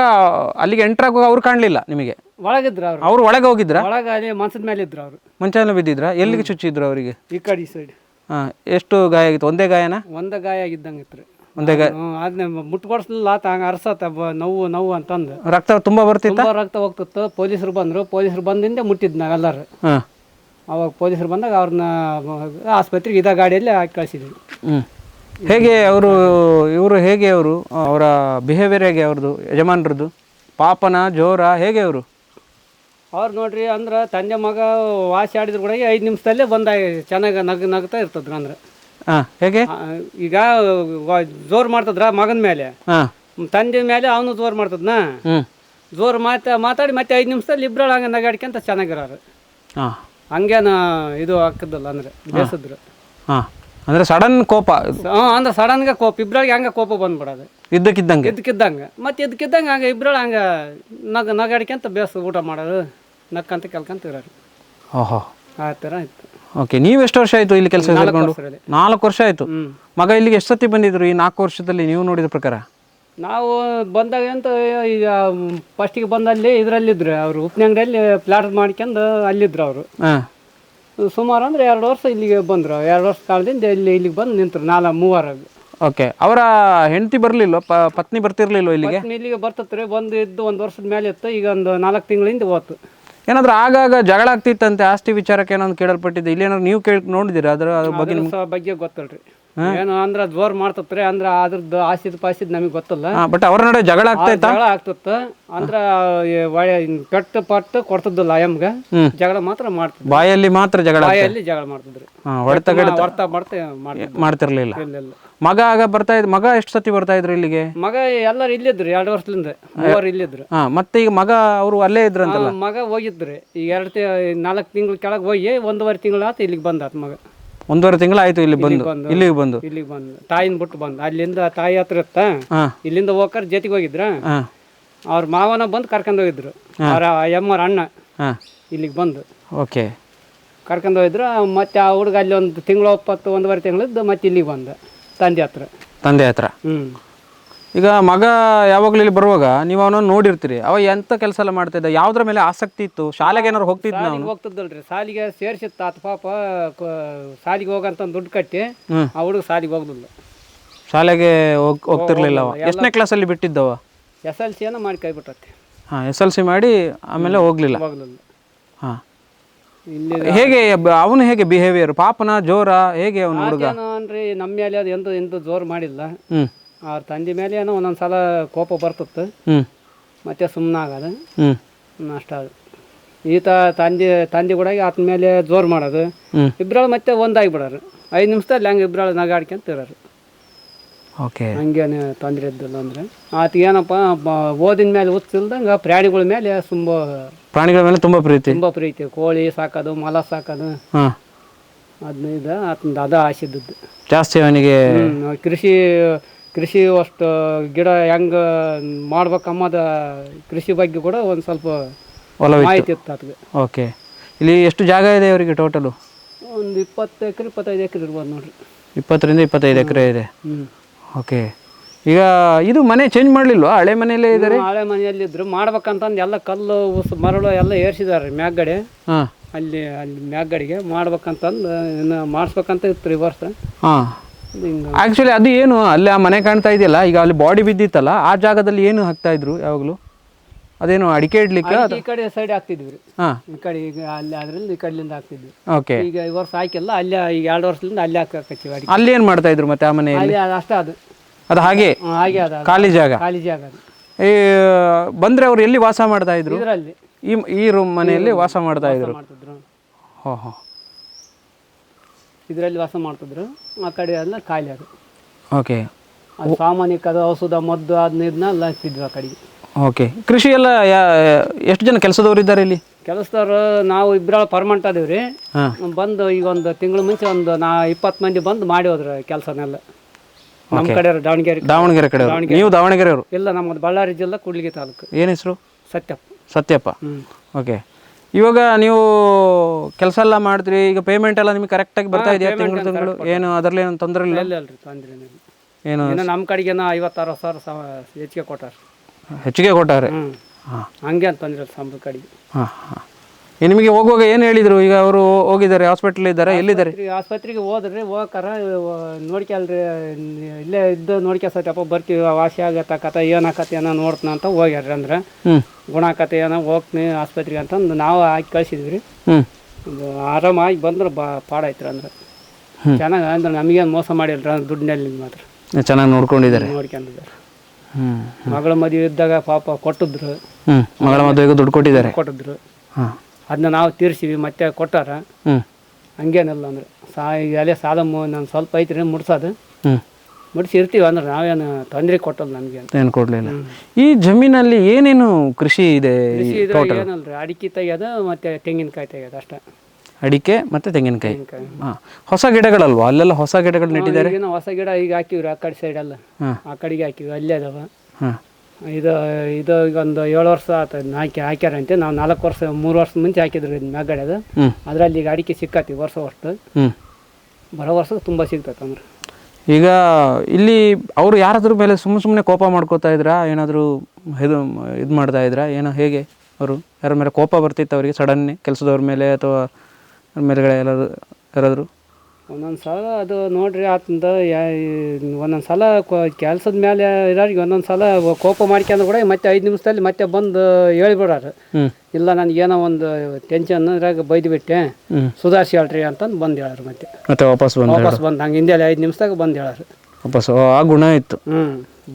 ಅಲ್ಲಿಗೆ ಎಂಟ್ರ್ ಆಗುವಾಗ ಅವ್ರು ಕಾಣಲಿಲ್ಲ ನಿಮಗೆ? ಒಳಗಿದ್ರು ಅವರು. ಅವ್ರು ಒಳಗೆ ಹೋಗಿದ್ರ? ಒಳಗೆ ಅಲ್ಲಿ ಮಂಚದ ಮೇಲೆ ಇದ್ರು ಅವರು. ಮಂಚನ ಬಿದ್ದಿದ್ರ? ಎಲ್ಲಿಗೆ ಚುಚ್ಚಿದ್ರು ಅವರಿಗೆ? ಈ ಕಡೆ ಸೈಡ್. ಹಾಂ, ಎಷ್ಟು ಗಾಯ ಆಗಿತ್ತು? ಒಂದೇ ಗಾಯನ? ಒಂದೇ ಗಾಯ ಆಗಿದ್ದಂಗೆ ಇತ್ತು. ಒಂದೇ ಗಾಯ? ಅದನ್ನ ಮುಟ್ಕೊಡ್ಸಲಿಲ್ಲ, ಹಂಗೆ ಅರ್ಸತ್ತ ನೋವು ಅಂತಂದು. ರಕ್ತ ತುಂಬ ಬರ್ತಿತ್ತ? ರಕ್ತ ಹೋಗ್ತಿತ್ತು. ಪೊಲೀಸರು ಬಂದಿಂದ ಮುಟ್ಟಿದ್ ನಾವೆಲ್ಲರೂ. ಹಾಂ, ಅವಾಗ ಪೊಲೀಸರು ಬಂದಾಗ ಅವ್ರನ್ನ ಆಸ್ಪತ್ರೆಗೆ ಇದ ಗಾಡಿಯಲ್ಲಿ ಹಾಕಿ ಕಳಿಸಿದ್ವಿ. ಹೇಗೆ ಇವರು ಹೇಗೆ ಅವರ ಬಿಹೇವಿಯರ್ ಹೇಗೆ ಅವ್ರದ್ದು, ಯಜಮಾನ್ರದ್ದು? ಪಾಪನ ಜೋರ ಹೇಗೆ ಅವರು? ಅವ್ರು ನೋಡ್ರಿ ಅಂದ್ರೆ ತಂದೆ ಮಗ ವಾಸಿ ಆಡಿದ್ರು ಕೂಡ 5 ನಿಮಿಷದಲ್ಲೇ ಚೆನ್ನಾಗಿ ನಗ್ತಾ ಇರ್ತದ್ರು. ಅಂದ್ರೆ ಹೇಗೆ ಈಗ ಜೋರು ಮಾಡ್ತದ್ರ ಮಗನ ಮೇಲೆ, ತಂದೆ ಮೇಲೆ ಅವನು ಜೋರು ಮಾಡ್ತದ್ನ. ಜೋರು ಮಾತಾಡಿ ಮತ್ತೆ 5 ನಿಮಿಷದಲ್ಲಿ ಇಬ್ಬರು ಹಂಗೆ ನಗಾಡ್ಕೊಂತ ಚೆನ್ನಾಗಿರೋರು. ಹಂಗೇನು ಇದು ಹಾಕಿದ್ದಲ್ಲ ಅಂದ್ರೆ ಬೇಸದ್ರು. ಅಂದ್ರೆ ಸಡನ್ ಕೋಪ? ಅಂದ್ರೆ ಸಡನ್ಗೆ ಕೋಪ, ಇಬ್ಬರಿಗೆ ಹಂಗೆ ಕೋಪ ಬಂದ್ಬಿಡೋದು ಇದ್ದಕ್ಕಿದ್ದಂಗೆ ಮತ್ತೆ ಇದ್ದಕ್ಕಿದ್ದಂಗೆ ಹಂಗೆ ಇಬ್ಬರು ಹಂಗೆ ನಗಾಡ್ಕೊಂತ ಬೇಸ ಊಟ ಮಾಡೋದು, ನಕ್ಕಂತ ಕೆಲ್ಕಂತ ಇರೋರು. ಓಹೋ, ಆ ಥರ ಇತ್ತು. ಓಕೆ. ನೀವು ಎಷ್ಟು ವರ್ಷ ಆಯಿತು ಇಲ್ಲಿ ಕೆಲಸ ಸೇರ್ಕೊಂಡು? 4 ವರ್ಷ ಆಯಿತು. ಮಗ ಇಲ್ಲಿಗೆ ಎಷ್ಟು ಸತಿ ಬಂದಿದ್ರು ಈ 4 ವರ್ಷದಲ್ಲಿ ನೀವು ನೋಡಿದ ಪ್ರಕಾರ? ನಾವು ಬಂದಾಗ ಅಂತ ಈಗ ಫಸ್ಟಿಗೆ ಬಂದಲ್ಲಿ ಇದರಲ್ಲಿದ್ರು ಅವರು, ಉಪ್ಪಿನ ಅಂಗಡಿಯಲ್ಲಿ ಪ್ಲಾಟ್ ಮಾಡ್ಕೊಂಡು ಅಲ್ಲಿದ್ರು ಅವರು. ಸುಮಾರು ಅಂದರೆ 2 ವರ್ಷ ಇಲ್ಲಿಗೆ ಬಂದರು. 2 ವರ್ಷ ಕಾಲದಿಂದ ಇಲ್ಲಿಗೆ ಬಂದು ನಿಂತರು 3 ಓಕೆ. ಅವರ ಹೆಂಡತಿ ಬರಲಿಲ್ಲ? ಪತ್ನಿ ಬರ್ತಿರ್ಲಿಲ್ಲ ಇಲ್ಲಿಗೆ? ಇಲ್ಲಿಗೆ ಬರ್ತತ್ರಿ. ಬಂದು ಇದ್ದು 1 ವರ್ಷದ ಮೇಲೆ ಇತ್ತು. ಈಗ ಒಂದು 4 ತಿಂಗಳಿಂದ ಹೋತು. ಏನಾದ್ರು ಆಗಾಗ ಜಗಳ ಆಗ್ತಿತ್ತಂತೆ ಆಸ್ತಿ ವಿಚಾರಕ್ಕೆ ಏನಾದ್ರು ಕೇಳಲ್ಪಟ್ಟಿದೆ? ಇಲ್ಲಿ ಏನಾದ್ರು ನೀವು ನೋಡಿದಿರಾ ಅದ್ರ ಬಗ್ಗೆ ಗೊತ್ತಲ್ರಿ. ಏನು ಅಂದ್ರೆ ಜೋರ್ ಮಾಡ್ತತ್ರಿ. ಅಂದ್ರೆ ಅದ್ರದ್ದು ಆಸಿದ್ ನಮಗೆ ಗೊತ್ತಿಲ್ಲ. ಬಟ್ ಅವ್ರ ನಡೆ ಜಗಳ ಆಗ್ತಿತ್ತ. ಅಂದ್ರ ಪಟ್ಟು ಕೊಡ್ತದಿಲ್ಲ ಅಯ್ಯಮ್ಗೆ. ಜಗಳ ಮಾತ್ರ ಮಾಡ್ತಿದ್ರು. ಬಾಯಲ್ಲಿ ಮಾತ್ರ ಜಗಳ ಮಾಡ್ತಿದ್ರು. ಮಾಡ್ತಿರ್ಲಿಲ್ಲ. ಮಗ ಆಗ ಮಗ ಎಷ್ಟು ಸತಿ ಬರ್ತಾ ಇದ್ರು ಇಲ್ಲಿಗೆ? ಮಗ ಎಲ್ಲರೂ ಇಲ್ಲಿದ್ರು 2 ವರ್ಷದಿಂದ 3 ಇಲ್ಲಿದ್ರು. ಮತ್ತೆ ಈಗ ಮಗ ಅವರು ಅಲ್ಲೇ ಇದ್ರಂತಲ್ಲ? ಮಗ ಹೋಗಿದ್ರಿ. ಈಗ 4 ತಿಂಗಳ ಕೆಳಗೆ ಹೋಗಿ 1.5 ತಿಂಗಳು ಆತ ಇಲ್ಲಿಗೆ ಬಂದಾತ ಮಗ. 1.5 ತಿಂಗಳು ಆಯ್ತು ಇಲ್ಲಿಗೆ ಬಂದು ತಾಯಿನ ಬಿಟ್ಟು ಬಂದು ಅಲ್ಲಿಂದ ತಾಯಿ ಹತ್ರ ಇತ್ತ. ಇಲ್ಲಿಂದ ಹೋಗಾರ ಜೊತೆಗೆ ಹೋಗಿದ್ರ. ಅವ್ರ ಮಾವನ ಬಂದು ಕರ್ಕೊಂಡು ಹೋಗಿದ್ರು. ಅವ್ರ ಎಮ್ಮರ ಅಣ್ಣ ಇಲ್ಲಿಗೆ ಬಂದು ಕರ್ಕೊಂಡು ಹೋಗಿದ್ರು. ಮತ್ತೆ ಆ ಹುಡುಗ ಅಲ್ಲಿ 1 ತಿಂಗಳು 1.5 ತಿಂಗಳಿದ್ದು ಮತ್ತೆ ಇಲ್ಲಿಗೆ ಬಂದ ತಂದೆ ಹತ್ರ. ಈಗ ಮಗ ಯಾವಾಗಲೂ ಇಲ್ಲಿ ಬರುವಾಗ ನೀವು ಅವನನ್ನು ನೋಡಿರ್ತೀರಿ. ಅವ ಎಂತ ಕೆಲಸ ಎಲ್ಲ ಮಾಡ್ತಾ ಇದ್ದ? ಯಾವ್ದ್ರ ಮೇಲೆ ಆಸಕ್ತಿ ಇತ್ತು? ಶಾಲೆಗೆ ಏನಾರು ಹೋಗ್ತಿದ್ದಲ್ರಿ. ಶಾಲೆಗೆ ಸೇರ್ಸಿತ್ತ ಆತ ಪಾಪ. ಶಾಲೆಗೆ ಹೋಗಂತ ದುಡ್ಡು ಕಟ್ಟಿ ಆ ಹುಡುಗ ಶಾಲೆಗೆ ಹೋಗ್ಲಿಲ್ಲ. ಶಾಲೆಗೆ ಹೋಗ್ತಿರ್ಲಿಲ್ಲ. ಅವ ಎಷ್ಟನೇ ಕ್ಲಾಸಲ್ಲಿ ಬಿಟ್ಟಿದ್ದವ? SLC ಏನೋ ಮಾಡಿ ಕೈ ಬಿಟ್ಟತ್ತೆ. SLC ಮಾಡಿ ಆಮೇಲೆ ಹೋಗ್ಲಿಲ್ಲ. ಹೇಗೆ ಅವನು ಹೇಗೆ ಬಿಹೇವಿಯರ್? ಪಾಪನ ಜೋರ ಹೇಗೆ ಅವನು ಹುಡುಗ? ಅನ್ರಿ ನಮ್ಮ ಮೇಲೆ ಅದು ಎಂತ ಜೋರು ಮಾಡಿಲ್ಲ. ಅವ್ರ ತಂದೆ ಮೇಲೆ ಏನೋ ಒಂದೊಂದ್ಸಲ ಕೋಪ ಬರ್ತಿತ್ತು. ಮತ್ತೆ ಸುಮ್ಮನೆ ಆಗೋದು ಅಷ್ಟ. ಈತ ತಂದೆ ಕೂಡ ಆತನ ಮೇಲೆ ಜೋರು ಮಾಡೋದು. ಇಬ್ಬರಲ್ಲಿ ಮತ್ತೆ ಒಂದಾಗಿಬಿಡೋರು. 5 ನಿಮಿಷದಲ್ಲಿ ಹಂಗೆ ಇಬ್ಬರಲ್ಲಿ ನಗಾಡ್ಕೊಂತ ಇರೋರು. ಹಂಗೇನು ತೊಂದರೆ ಇದ್ದಿಲ್ಲ. ಅಂದ್ರೆ ಆತಗೆ ಏನಪ್ಪ ಓದಿನ ಮೇಲೆ ಹುಚ್ಚಿಲ್ದಂಗೆ ಪ್ರಾಣಿಗಳ ಮೇಲೆ ಪ್ರಾಣಿಗಳ ಮೇಲೆ ತುಂಬ ಪ್ರೀತಿ. ಕೋಳಿ ಸಾಕೋದು, ಮೊಲ ಸಾಕೋದು, ಅದನ್ನ ಆತಂದು ಆಸಿದ್ದದ್ದು ಜಾಸ್ತಿ ಅವನಿಗೆ. ಕೃಷಿ ಅಷ್ಟು ಗಿಡ ಹೆಂಗೆ ಮಾಡ್ಬೇಕಮ್ಮದ ಕೃಷಿ ಬಗ್ಗೆ ಕೂಡ ಒಂದು ಸ್ವಲ್ಪ ಮಾಹಿತಿ ಇತ್ತು ಆತಗೆ. ಓಕೆ. ಇಲ್ಲಿ ಎಷ್ಟು ಜಾಗ ಇದೆ ಅವರಿಗೆ ಟೋಟಲು? ಒಂದು 20 ಎಕರೆ 25 ಎಕರೆ ಇರ್ಬೋದು ನೋಡ್ರಿ. 20 ರಿಂದ 25 ಎಕರೆ ಇದೆ. ಹ್ಞೂ. ಓಕೆ. ಈಗ ಇದು ಮನೆ ಚೇಂಜ್ ಮಾಡಲಿಲ್ವಾ? ಹಳೆ ಮನೆಯಲ್ಲೇ ಇದ್ದಾರೆ? ಹಳೆ ಮನೆಯಲ್ಲಿದ್ದರು. ಮಾಡ್ಬೇಕಂತಂದು ಎಲ್ಲ ಕಲ್ಲು ಉಸು ಮರಳು ಎಲ್ಲ ಏರ್ಸಿದಾರೆ ಮ್ಯಾಗಡೆ. ಹಾಂ. ಅಲ್ಲಿ ಮ್ಯಾಗಡಿಗೆ ಮಾಡ್ಬೇಕಂತಂದು ಇನ್ನು ಮಾಡಿಸ್ಬೇಕಂತ ಇತ್ತು ಈ ವರ್ಷ. ಹಾಂ. ಹಿಂಗೆ ಆ್ಯಕ್ಚುಲಿ ಅದು ಏನು ಅಲ್ಲಿ ಆ ಮನೆ ಕಾಣ್ತಾ ಇದೆಯಲ್ಲ, ಈಗ ಅಲ್ಲಿ ಬಾಡಿ ಬಿದ್ದಿತ್ತಲ್ಲ, ಆ ಜಾಗದಲ್ಲಿ ಏನು ಹಾಕ್ತಾಯಿದ್ರು ಯಾವಾಗಲೂ? ಅದೇನು ಅಡಿಕೆ ಇಡ್ಲಿಕ್ಕೆ? ಈ ಕಡೆ ಸೈಡ್ ಹಾಕ್ತಿದ್ವಿ ರೀ. ಹಾಂ. ಈ ಕಡೆ ಈಗ ಅಲ್ಲಿ ಅದರಿಂದ ಈ ಕಡೆಯಿಂದ ಹಾಕ್ತಿದ್ವಿ. ಓಕೆ. ಈಗ ಈ ವರ್ಷ ಹಾಕಿಲ್ಲ, ಅಲ್ಲಿ ಈಗ 2 ವರ್ಷದಿಂದ ಅಲ್ಲಿ ಹಾಕತ್ತೀವಿ ಅಡಿಕೆ. ಅಲ್ಲಿ ಏನು ಮಾಡ್ತಾಯಿದ್ರು ಮತ್ತೆ ಆ ಮನೆಯಲ್ಲಿ? ಅಲ್ಲಿ ಅಷ್ಟೇ ಅದು ಹಾಗೆ ಹಾಗೆ ಅದು ಖಾಲಿ ಜಾಗ? ಖಾಲಿ ಜಾಗ ಅದು. ಈ ಬಂದರೆ ಅವ್ರು ಎಲ್ಲಿ ವಾಸ ಮಾಡ್ತಾ ಇದ್ರು? ಇದರಲ್ಲಿ ಈ ರೂಮ್ ಮನೆಯಲ್ಲಿ ವಾಸ ಮಾಡ್ತಾ ಇದ್ರು? ಮಾಡ್ತಿದ್ರು. ಹೋ ಹೋ. ಇದರಲ್ಲಿ ವಾಸ ಮಾಡ್ತಿದ್ರು. ಆ ಕಡೆ ಎಲ್ಲ ಖಾಲಿ ಅದು. ಓಕೆ. ಅದು ಸಾಮಾನ್ಯಕ್ಕೆ ಅದು ಔಷಧ ಮದ್ದು ಅದನ್ನ ಇದನ್ನೆಲ್ಲ ಹಾಕ್ತಿದ್ವಿ ಆ ಕಡೆಗೆ. ಓಕೆ. ಕೃಷಿ ಎಲ್ಲ ಎಷ್ಟು ಜನ ಕೆಲಸದವ್ರು ಇದ್ದಾರೆ ಇಲ್ಲಿ? ಕೆಲಸದವ್ರು ನಾವು ಇಬ್ಬರು ಪರ್ಮನೆಂಟ್ ಅದೇವಿ ರೀ. ಹಾಂ. ಬಂದು ಈಗ ಒಂದು ತಿಂಗಳ ಮುಂಚೆ ಒಂದು 20 ಮಂದಿ ಬಂದು ಮಾಡಿ ಹೋದ್ರು ಕೆಲಸನೆಲ್ಲ. ನಮ್ಮ ಕಡೆ ದಾವಣಗೆರೆ ಕಡೆ. ನೀವು ದಾವಣಗೆರೆಯವರು? ಇಲ್ಲ, ನಮ್ಮದು ಬಳ್ಳಾರಿ ಜಿಲ್ಲೆ ಕೂಡ್ಲಿಗಿ ತಾಲೂಕು. ಏನು ಹೆಸರು? ಸತ್ಯಪ್ಪ. ಓಕೆ. ಇವಾಗ ನೀವು ಕೆಲಸ ಎಲ್ಲ ಮಾಡ್ತೀರಿ, ಈಗ ಪೇಮೆಂಟ್ ಎಲ್ಲ ನಿಮಗೆ ಕರೆಕ್ಟಾಗಿ ಬರ್ತಾ ಇದೆಯಾ ತಿಂಗಳು? ಏನು ಅದರಲ್ಲಿ ಏನು ತೊಂದರೆ ಇಲ್ಲ? ಇಲ್ಲ ಅಲ್ರಿ, ತೊಂದರೆ ಏನಿಲ್ಲ. ಏನು ಇನ್ನು ನಮ್ಮ ಕಡೆಗೇನೋ 50-60 ಸಾವಿರ ಹೆಚ್ಚಿಗೆ ಕೊಟ್ಟಾರೆ. ಹೆಚ್ಚಿಗೆ ಕೊಟ್ಟಾರೆ? ಹಾಂ. ಹಂಗೆ ಅಂತ ತೊಂದರೆ ಇಲ್ಲ ಸಂಬಳ ಕಡೆಗೆ. ಹಾಂ ಹಾಂ. ನಿಮಗೆ ಹೋಗುವಾಗ ಏನು ಹೇಳಿದರು? ಈಗ ಅವರು ಹೋಗಿದ್ದಾರೆ, ಹಾಸ್ಪಿಟ್ಲ್ ಇದ್ದಾರೆ, ಎಲ್ಲಿದ್ದಾರೆ? ಆಸ್ಪತ್ರೆಗೆ ಹೋದ್ರಿ. ಹೋಗಾರ ನೋಡ್ಕೊಳ್ರಿ, ಇಲ್ಲೇ ಇದ್ದು ನೋಡ್ಕೊಸತ್ತಪ್ಪ, ಬರ್ತೀವಿ, ವಾಸಿ ಆಗತ್ತಕತ್ತ, ಏನಾಕತ್ತೆ ಏನೋ ನೋಡ್ತಾನ ಅಂತ ಹೋಗ್ಯಾರ್ರಿ. ಅಂದ್ರೆ ಗುಣಾಕತ್ತೆ ಏನೋ ಹೋಗ್ತೀನಿ ಆಸ್ಪತ್ರೆಗೆ ಅಂತಂದು ನಾವು ಹಾಕಿ ಕಳಿಸಿದ್ವಿ ರೀ. ಆರಾಮಾಗಿ ಬಂದ್ರೆ ಪಾಡಾಯ್ತು ಅಂದ್ರೆ ಚೆನ್ನಾಗಿ. ಅಂದ್ರೆ ನಮಗೇನು ಮೋಸ ಮಾಡಿಲ್ರಿ ದುಡ್ಡಿನಲ್ಲಿ, ಮಾತ್ರ ಚೆನ್ನಾಗಿ ನೋಡ್ಕೊಂಡಿದ್ದಾರೆ. ನೋಡ್ಕೊಂಡಿದ್ದಾರೆ. ಮಗಳ ಮದುವೆ ಇದ್ದಾಗ ಪಾಪ ಕೊಟ್ಟಿದ್ರು. ಮಗಳ ಮದುವೆಗೆ ದುಡ್ಡು ಕೊಟ್ಟಿದ್ರು. ಅದನ್ನ ನಾವು ತೀರ್ಸಿವಿ, ಮತ್ತೆ ಕೊಟ್ಟಾರ. ಹಂಗೇನಿಲ್ಲ ಅಂದ್ರೆ ಈಗ ಅಲ್ಲೇ ಸಾಲ ನಾನು ಸ್ವಲ್ಪ ಐತ್ರಿ ಮುಡ್ಸೋದು. ಮುಡ್ಸಿರ್ತೀವಿ ಅಂದ್ರೆ ನಾವೇನು ತೊಂದರೆ ಕೊಟ್ಟಲ್ಲ ನಮಗೇನು. ಏನು ಕೊಡಲಿಲ್ಲ. ಈ ಜಮೀನಲ್ಲಿ ಏನೇನು ಕೃಷಿ ಇದೆ? ಏನಲ್ರಿ, ಅಡಿಕೆ ತೆಗಿಯೋದು ಮತ್ತೆ ತೆಂಗಿನಕಾಯಿ ತೆಗಿಯೋದು ಅಷ್ಟೇ. ಅಡಿಕೆ ಮತ್ತು ತೆಂಗಿನಕಾಯಿ. ಹಾಂ. ಹೊಸ ಗಿಡಗಳಲ್ವಾ ಅಲ್ಲೆಲ್ಲ? ಹೊಸ ಗಿಡಗಳು ನೆಟ್ಟಿದ್ದಾರೆ? ಹೊಸ ಗಿಡ ಈಗ ಹಾಕಿವ್ರಿ ಆ ಕಡೆ ಸೈಡೆಲ್ಲ. ಆ ಕಡೆಗೆ ಹಾಕಿವಿ, ಅಲ್ಲೇ ಅದಾವ. ಇದು ಈಗ ಒಂದು 7 ವರ್ಷ ಆತ ಹಾಕ್ಯಾರಂತೆ. ನಾವು 4 ವರ್ಷ 3 ವರ್ಷ ಮುಂಚೆ ಹಾಕಿದ್ರಿ ಇದು ಮ್ಯಾಗಡೆ. ಅದು ಅದರಲ್ಲಿ ಈಗ ಅಡಿಕೆ ಸಿಕ್ಕತಿ ವರ್ಷ ಬರೋ ವರ್ಷಕ್ಕೆ ತುಂಬ ಸಿಗ್ತೈತೆ ಅಂದ್ರೆ. ಈಗ ಇಲ್ಲಿ ಅವರು ಯಾರಾದ್ರ ಮೇಲೆ ಸುಮ್ಮನೆ ಕೋಪ ಮಾಡ್ಕೋತಾ ಇದ್ರಾ? ಏನಾದರೂ ಇದು ಮಾಡ್ತಾ ಇದ್ರಾ? ಏನೋ ಹೇಗೆ ಅವರು ಯಾರ ಮೇಲೆ ಕೋಪ ಬರ್ತಿತ್ತು ಅವರಿಗೆ ಸಡನ್ನಿ, ಕೆಲಸದವ್ರ ಮೇಲೆ ಅಥವಾ ಮೇಲೆಗಡೆ ಯಾರಾದರೂ? ಒಂದೊಂದು ಸಲ ಅದು ನೋಡ್ರಿ ಆತಂದ ಒಂದೊಂದು ಸಲ ಕೆಲಸದ ಮೇಲೆ ಇರೋರಿಗೆ ಒಂದೊಂದು ಸಲ ಕೋಪ ಮಾಡ್ಕೊಂಡು ಕೂಡ ಮತ್ತೆ 5 ನಿಮಿಷದಲ್ಲಿ ಮತ್ತೆ ಬಂದು ಹೇಳಿಬಿಡಾರ. ಇಲ್ಲ ನನಗೇನೋ ಒಂದು ಟೆನ್ಷನ್ ಇದ್ರಾಗ ಬೈದ್ಬಿಟ್ಟೆ, ಸುಧಾರಿಸಿ ಹೇಳ್ರಿ ಅಂತಂದು ಬಂದು ಹೇಳಾರ. ಮತ್ತೆ ವಾಪಸ್ ಬಂದು ಹಂಗೆ ಹಿಂದೆ 5 ನಿಮಿಷದಾಗ ಬಂದು ಹೇಳಾರ ವಾಪಸ್. ಆ ಗುಣ ಇತ್ತು.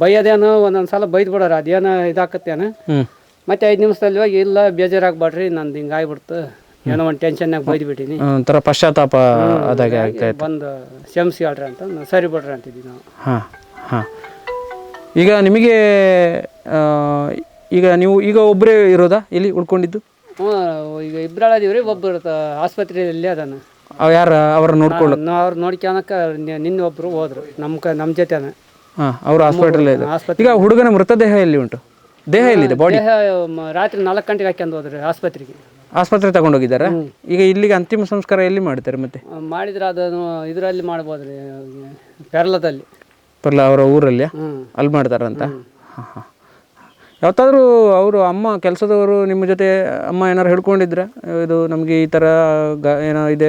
ಬೈಯೋದೇನೋ ಒಂದೊಂದು ಸಲ ಬೈದು ಬಿಡಾರ, ಅದೇನೋ ಇದಾಕತ್ತೇನ. ಮತ್ತೆ 5 ನಿಮಿಷದಲ್ಲಿ ಹೋಗಿ ಇಲ್ಲ ಬೇಜಾರಾಗ್ಬೇಡ್ರಿ, ನಂದು ಹಿಂಗೆ ಆಗ್ಬಿಡ್ತು, ಏನೋ ಒಂದು ಟೆನ್ಷನ್ನಾಗ ಬೈದ್ಬಿಟ್ಟಿನಿ, ಒಂಥರ ಪಶ್ಚಾತ್ತಾಪ ಆದಾಗೆ ಆಗ್ತಾಯಿತ್ತು. ಬಂದು ಕ್ಷಮಿಸಿ ಹೇಳ್ರಿ ಅಂತ ಸರಿ ಬಿಡ್ರಿ ಅಂತಿದ್ವಿ ನಾವು. ಹಾಂ ಹಾಂ. ಈಗ ನಿಮಗೆ ಈಗ ಒಬ್ಬರೇ ಇರೋದಾ ಇಲ್ಲಿ ಉಳ್ಕೊಂಡಿದ್ದು? ಈಗ ಇಬ್ಬರದೀವಿ ರೀ. ಒಬ್ಬರು ಆಸ್ಪತ್ರೆಯಲ್ಲಿ ಅದಾನ. ಯಾರು ಅವ್ರನ್ನ ನೋಡ್ಕೊಳ್ಳೋ? ಅವ್ರು ನೋಡ್ಕೊಳಕ ನಿನ್ನೆ ಒಬ್ಬರು ಹೋದ್ರು ನಮ್ಮ ಜೊತೆನ. ಹಾಂ, ಅವರು ಹಾಸ್ಪಿಟಲ್ ಇದೆ. ಈಗ ಹುಡುಗನ ಮೃತದೇಹ ಎಲ್ಲಿ ಉಂಟು? ದೇಹ ಎಲ್ಲಿದೆ? ಬಾಡಿ ರಾತ್ರಿ 4 ಗಂಟೆಗೆ ಹಾಕ್ಯಂದು ಹೋದ್ರಿ ಆಸ್ಪತ್ರೆ ತಗೊಂಡೋಗಿದ್ದಾರೆ. ಈಗ ಇಲ್ಲಿಗೆ ಅಂತಿಮ ಸಂಸ್ಕಾರ ಎಲ್ಲಿ ಮಾಡ್ತಾರೆ ಮತ್ತೆ? ಮಾಡಿದ್ರೆ ಅದನ್ನು ಇದರಲ್ಲಿ ಮಾಡ್ಬೋದ್ರಿ, ಪೆರ್ಲದಲ್ಲಿ. ಅವರ ಊರಲ್ಲಿ ಅಲ್ಲಿ ಮಾಡ್ತಾರಂತ? ಹಾಂ ಹಾಂ. ಯಾವತ್ತಾದರೂ ಅವರು ಅಮ್ಮ ಕೆಲಸದವರು ನಿಮ್ಮ ಜೊತೆ ಅಮ್ಮ ಏನಾರು ಹೇಳ್ಕೊಂಡಿದ್ರೆ ಇದು ನಮಗೆ ಈ ಥರ ಏನೋ ಇದೆ,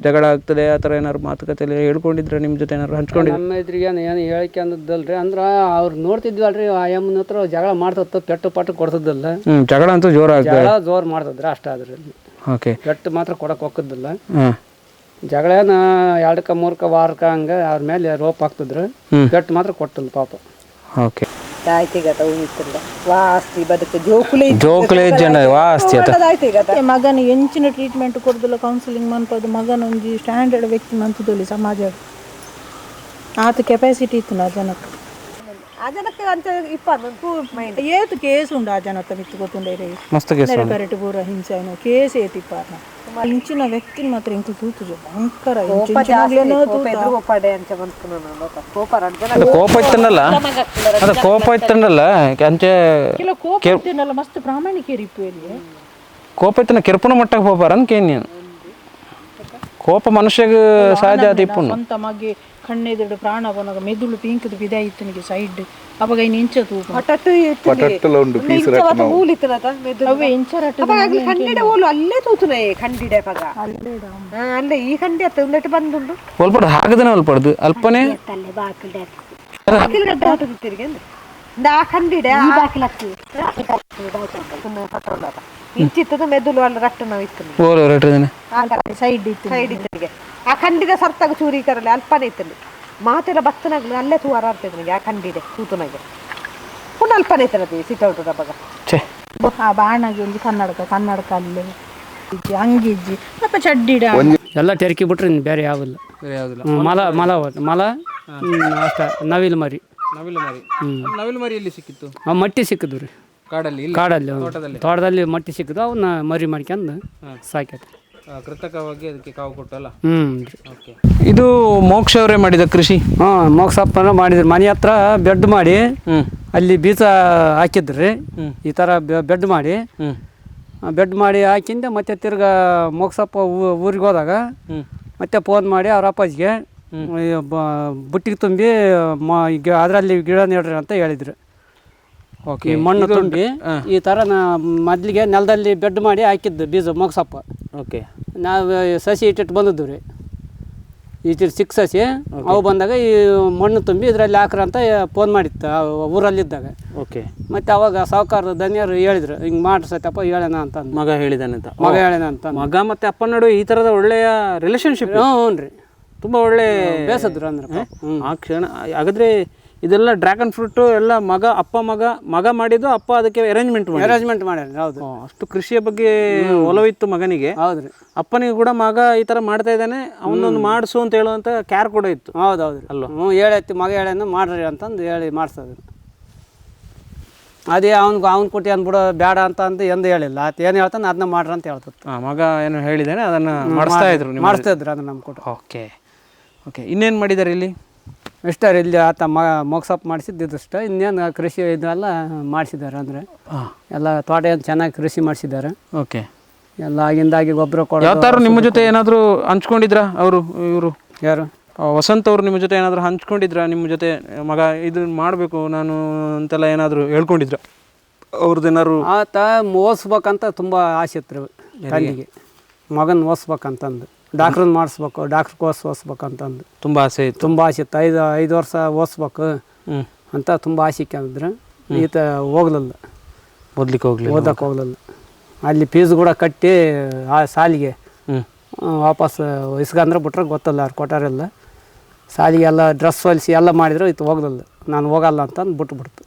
ಜಗಳ ಆಗ್ತದೆ, ಆ ಥರ ಏನಾರು ಮಾತುಕತೆಯಲ್ಲಿ ಹೇಳ್ಕೊಂಡಿದ್ರೆ ನಿಮ್ಮ ಜೊತೆ ಏನಾರು ಹಂಚ್ಕೊಂಡಿದ್ರೆ? ನಮ್ಮ ಎದುರಿಗೆ ಏನು ಹೇಳಿಕೆಂದಲ್ರಿ. ಅಂದ್ರೆ ಅವ್ರು ನೋಡ್ತಿದ್ವಲ್ರಿ, ಆ ಅಮ್ಮನ ಹತ್ರ ಜಗಳ ಮಾಡ್ತತ್ತು, ಪೆಟ್ಟು ಪಟ್ಟು ಕೊಡ್ತಿದ್ದಲ್ಲ. ಜಗಳ ಅಂತೂ ಜೋರು ಮಾಡ್ತಿದ್ರೆ ಅಷ್ಟ. ಅದ್ರಲ್ಲಿ ಓಕೆ, ಪೆಟ್ಟು ಮಾತ್ರ ಕೊಡಕ್ಕೆ ಹೋಗ್ತಿದ್ದಿಲ್ಲ. ಜಗಳ ಏನು 2-3 ವಾರಕ್ಕೆ ಹಂಗೆ ಅವ್ರ ಮೇಲೆ ರೋಪ್ ಹಾಕ್ತಿದ್ರು, ಪೆಟ್ಟು ಮಾತ್ರ ಕೊಟ್ಟಿಲ್ಲ ಪಾಪ. ಓಕೆ. ಮಗನ ಎಂಚಿನ ಟ್ರೀಟ್ಮೆಂಟ್ ಕೊಡುದಿಲ್ಲ, ಕೌನ್ಸಿಲಿಂಗ್ ಮನ್ಪದು. ಮಗನ ಒಂಜಿ ಸ್ಟ್ಯಾಂಡರ್ಡ್ ವ್ಯಕ್ತಿ ಮಂತುದೊಲಿ ಸಮಾಜ ಆತ ಕೆಪಾಸಿಟಿ ಇತ್ತು ಆ ಜನಕ್ಕೆ. ಏತು ಕೇಸ್ ಉಂಡು ಆ ಜನತ ಮಿತ್ತು ಗೊತ್ತುಂಡೇರಿ, ಕರೆಕ್ಟ್ ಪೂರ ಹಿಂಸೆ ಕೇಸ್ ಏತಿಪ್ಪಾರ. ಇಂಚಿನ ವ್ಯಕ್ತಿ ಮಾತ್ರ ಇಂಕ ತೂತು ಭಯಂಕರ ಕೋಪ ಇತ್ತನಲ್ಲ, ಕೋಪ ಇತ್ತನಲ್ಲ ಅಂಚೆ ಕೋಪ ಮಸ್ತ್ ಪ್ರಾಮಾಣಿಕ ಇರಿಪ್ಪು ಇಲ್ಲಿ. ಕೋಪ ಇತ್ತನ ಕೆರ್ಪುನ ಮಟ್ಟಕ್ಕೆ ಹೋಗ್ಬಾರ ಕೇನ್ ನೀನು ಕೋಪ ಮನುಷ್ಯಗೆ ಸಹಜ ತಿಪ್ಪುನು ಸ್ವಂತ ಮಗೆ ಕಣ್ಣೆದುರು ಪ್ರಾಣ ಬನಗ ಮೆದುಳು ಪಿಂಕದ ಬಿದ ಇತ್ತನಿಗೆ ಸೈಡ್ ಅವಾಗ ಇನ್ನು ಇಂಚ ತೂಪ ಪಟಟ್ಟಲ ಉಂಡು ಪೀಸ್ ಅವೇ ಇಂಚರಟ್ಟು ಕಂಡಿಡ ಓಲು ಅಲ್ಲೇ ತೂತುನೆ ಕಂಡಿಡೆ ಪಗ ಅಲ್ಲೇ ಈ ಕಂಡಿ ಅತ್ತ ಉಂಡಟ್ಟು ಬಂದುಂಡು ಒಲ್ಪಡ್ದು ಹಾಗದನೆ ಒಲ್ಪಡ್ದು ಅಲ್ಪನೇ ತಲ್ಲೆ ಬಾಕಿಲ್ಡೆ ಬಾಕಿಲ್ಗಡ್ಡೆ ಹಾಕುದು ತಿರ್ಗಿ ಆ ಕಂಡಿಡೆ ಇಂಚಿತ್ತದು ಮೆದುಳು ಅಲ್ಲಿ ರಟ್ಟು ನಾವು ಇತ್ತು ಓಲು ರೇಟ್ರದನೆ ಸೈಡ್ ಇತ್ತು ಸೈಡ್ ಇತ್ತಿಗೆ ಆ ಕಂಡಿದ ಸರ್ತಾಗ ಚೂರಿಕರಲ್ಲಿ ಅಲ್ಪನೇ ಇತ್ತಲ್ಲಿ ಮಾತೆಲ್ಲ ಬತ್ತನಾಗ್ಲಿ ಅಲ್ಲೇ ತೂವಾರ ಆಗ್ತದೆ ನನಗೆ ಆ ಕಂಡಿದೆ ತೂತುನಾಗೆ ಪುನಃ ಅಲ್ಪನೇ ಇತ್ತಲ್ಲ ಸಿಟ್ ಔಟ್ ಬಗ ಛೇ ಆ ಬಾಣಗೆ ಒಂದು ಕನ್ನಡಕ ಅಲ್ಲಿ ಅಂಗಿಜ್ಜಿ ಸ್ವಲ್ಪ ಚಡ್ಡಿಡ ಎಲ್ಲ ತೆರಕಿ ಬಿಟ್ರೆ ಇನ್ನು ಬೇರೆ ಯಾವಿಲ್ಲ ಮಲ ಅಷ್ಟ ನವಿಲು ಮರಿ ನವಿಲು ಮರಿ ಎಲ್ಲಿ ಸಿಕ್ಕಿತ್ತು ಅವು ಮಟ್ಟಿ ಸಿಕ್ಕಿದ್ವು ರೀ ಕಾಡಲ್ಲಿ ತೋಟದಲ್ಲಿ ಮಟ್ಟಿ ಸಿಕ್ಕಿದ್ವು ಅವನ್ನ ಮರಿ ಮಾಡ್ಕೊಂಡು ಸಾಕೈತೆ ಕೃತಕವಾಗಿ ಅದಕ್ಕೆ ಕಾವು ಕೊಟ್ಟಲ್ಲ ರೀ ಇದು ಮೋಕ್ಷ ಅವರೇ ಮಾಡಿದ ಕೃಷಿ ಮೋಕ್ಷಪ್ಪನ ಮಾಡಿದ್ರು ಮನೆ ಹತ್ರ ಬೆಡ್ ಮಾಡಿ ಅಲ್ಲಿ ಬೀಜ ಹಾಕಿದ್ರಿ ಈ ಥರ ಬೆಡ್ ಮಾಡಿ ಹಾಕಿಂದ ಮತ್ತೆ ತಿರ್ಗಾ ಮೋಕ್ಷಪ್ಪ ಊರಿಗೆ ಹೋದಾಗ ಮತ್ತೆ ಫೋನ್ ಮಾಡಿ ಅವ್ರ ಅಪ್ಪಾಜಿಗೆ ಬುಟ್ಟಿಗೆ ತುಂಬಿ ಅದರಲ್ಲಿ ಗಿಡ ನೆಡ್ರಿ ಅಂತ ಹೇಳಿದ್ರು ಓಕೆ ಈ ಮಣ್ಣು ತುಂಬಿ ಈ ಥರ ಮೊದಲಿಗೆ ನೆಲದಲ್ಲಿ ಬೆಡ್ ಮಾಡಿ ಹಾಕಿದ್ದು ಬೀಜ ಮೋಕ್ಷಪ್ಪ ಓಕೆ ನಾವು ಸಸಿ ಇಟ್ಟಿಟ್ಟು ಬಂದಿದ್ದು ರೀ ಸಿಕ್ಕ ಸಸಿ ಅವು ಬಂದಾಗ ಈ ಮಣ್ಣು ತುಂಬಿ ಇದರಲ್ಲಿ ಹಾಕ್ರಂತ ಫೋನ್ ಮಾಡಿತ್ತು ಊರಲ್ಲಿದ್ದಾಗ ಓಕೆ ಮತ್ತು ಅವಾಗ ಸಾಹುಕಾರ ಧನ್ಯರು ಹೇಳಿದ್ರು ಹಿಂಗೆ ಮಾಡ್ಸತ್ತಪ್ಪ ಹೇಳೋಣ ಅಂತ ಮಗ ಹೇಳಿದಾನೆ ಅಂತ ಹೇಳೋಣ ಅಂತ ಮಗ ಮತ್ತು ಅಪ್ಪನ ನಡುವೆ ಈ ಥರದ ಒಳ್ಳೆಯ ರಿಲೇಷನ್ಶಿಪ್ ಹ್ಞೂ ರೀ ತುಂಬ ಒಳ್ಳೆ ಬೇಸದ್ರು ಅಂದ್ರೆ ಆ ಕ್ಷಣ ಹಾಗಾದ್ರೆ ಇದೆಲ್ಲ ಡ್ರ್ಯಾಗನ್ ಫ್ರೂಟು ಎಲ್ಲ ಮಗ ಮಾಡಿದ್ದು ಅಪ್ಪ ಅದಕ್ಕೆ ಅರೇಂಜ್ಮೆಂಟ್ ಮಾಡ್ಯಾರ ಹೌದು ಅಷ್ಟು ಕೃಷಿಯ ಬಗ್ಗೆ ಒಲವಿತ್ತು ಮಗನಿಗೆ. ಹೌದ್ರಿ. ಅಪ್ಪನಿಗೆ ಕೂಡ ಮಗ ಈ ಥರ ಮಾಡ್ತಾ ಇದ್ದಾನೆ ಅವನೊಂದು ಮಾಡಿಸು ಅಂತ ಹೇಳುವಂಥ ಕ್ಯಾರ್ ಕೂಡ ಇತ್ತು. ಹೌದೌದ್ರಿ ಅಲ್ವ. ಹೇಳೈತಿ ಮಗ ಹೇಳೇನು ಮಾಡ್ರಿ ಅಂತಂದು ಹೇಳಿ ಮಾಡಿಸೋದು. ಅದೇ ಅವ್ನು ಕೊಟ್ಟು ಏನು ಬಿಡೋ ಬೇಡ ಅಂತ ಅಂದು ಎಂದು ಹೇಳಿಲ್ಲ. ಆತ ಏನು ಹೇಳ್ತಾನೆ ಅದನ್ನ ಮಾಡ್ರಿ ಅಂತ ಹೇಳ್ತತ್ತು. ಮಗ ಏನು ಹೇಳಿದ್ದಾನೆ ಅದನ್ನು ಮಾಡಿಸ್ತಾ ಇದ್ರು ಅದನ್ನು ನಮ್ಮ ಕೊಟ್ಟು. ಓಕೆ ಓಕೆ ಇನ್ನೇನು ಮಾಡಿದ್ದಾರೆ ಇಲ್ಲಿ? ಇಷ್ಟ ರೀ ಇಲ್ಲಿ ಆತ ಮೊಗ್ಸಪ್ ಮಾಡಿಸಿದ್ದು ಇಷ್ಟ. ಇನ್ನೇನು ಕೃಷಿ ಇದೆಲ್ಲ ಮಾಡಿಸಿದ್ದಾರೆ. ಅಂದರೆ ಎಲ್ಲ ತೋಟ ಏನು ಚೆನ್ನಾಗಿ ಕೃಷಿ ಮಾಡಿಸಿದ್ದಾರೆ. ಓಕೆ ಎಲ್ಲ ಆಗಿಂದಾಗಿ ಗೊಬ್ಬರ ಕೊಡೋ. ಯಾವ ಥರ ನಿಮ್ಮ ಜೊತೆ ಏನಾದರೂ ಹಂಚ್ಕೊಂಡಿದ್ರ ಅವರು? ಇವರು ಯಾರು? ವಸಂತ್ ಅವರು ನಿಮ್ಮ ಜೊತೆ ಏನಾದರೂ ಹಂಚ್ಕೊಂಡಿದ್ರ? ನಿಮ್ಮ ಜೊತೆ ಮಗ ಇದು ಮಾಡಬೇಕು ನಾನು ಅಂತೆಲ್ಲ ಏನಾದರೂ ಹೇಳ್ಕೊಂಡಿದ್ರ ಅವ್ರದ್ದು ಏನಾದ್ರು? ಆತ ಓದಿಸ್ಬೇಕಂತ ತುಂಬ ಆಸೆ ಇತ್ತು ತಂದೆಗೆ. ಮಗನ ಓದಿಸ್ಬೇಕಂತಂದು ಡಾಕ್ಟ್ರನ್ನ ಮಾಡಿಸ್ಬೇಕು, ಡಾಕ್ಟ್ರ್ ಕೋರ್ಸ್ ಓದಿಸ್ಬೇಕಂತಂದು ತುಂಬ ಆಸೆ ಇತ್ತು. ತುಂಬ ಆಸೆ ಇತ್ತು. 5 ವರ್ಷ ಓದಿಸ್ಬೇಕು ಅಂತ ತುಂಬ ಆಸೆ ಕೇಳಿದ್ರೆ ಈತ ಹೋಗ್ಲಿಲ್ಲ, ಓದಕ್ಕೆ ಹೋಗ್ಲಿಲ್ಲ. ಅಲ್ಲಿ ಫೀಸ್ ಕೂಡ ಕಟ್ಟಿ ಆ ಸಾಲಿಗೆ ವಾಪಸ್ ಇಸ್ಕಂದ್ರೆ ಬಿಟ್ರೆ ಗೊತ್ತಲ್ಲ ಯಾರು ಕೊಟ್ಟಾರೆಲ್ಲ. ಸಾಲಿಗೆಲ್ಲ ಡ್ರೆಸ್ ಹೊಲಿಸಿ ಎಲ್ಲ ಮಾಡಿದ್ರು ಈತ ಹೋಗ್ಲಿಲ್ಲ. ನಾನು ಹೋಗಲ್ಲ ಅಂತಂದು ಬಿಟ್ಬಿಡ್ತು.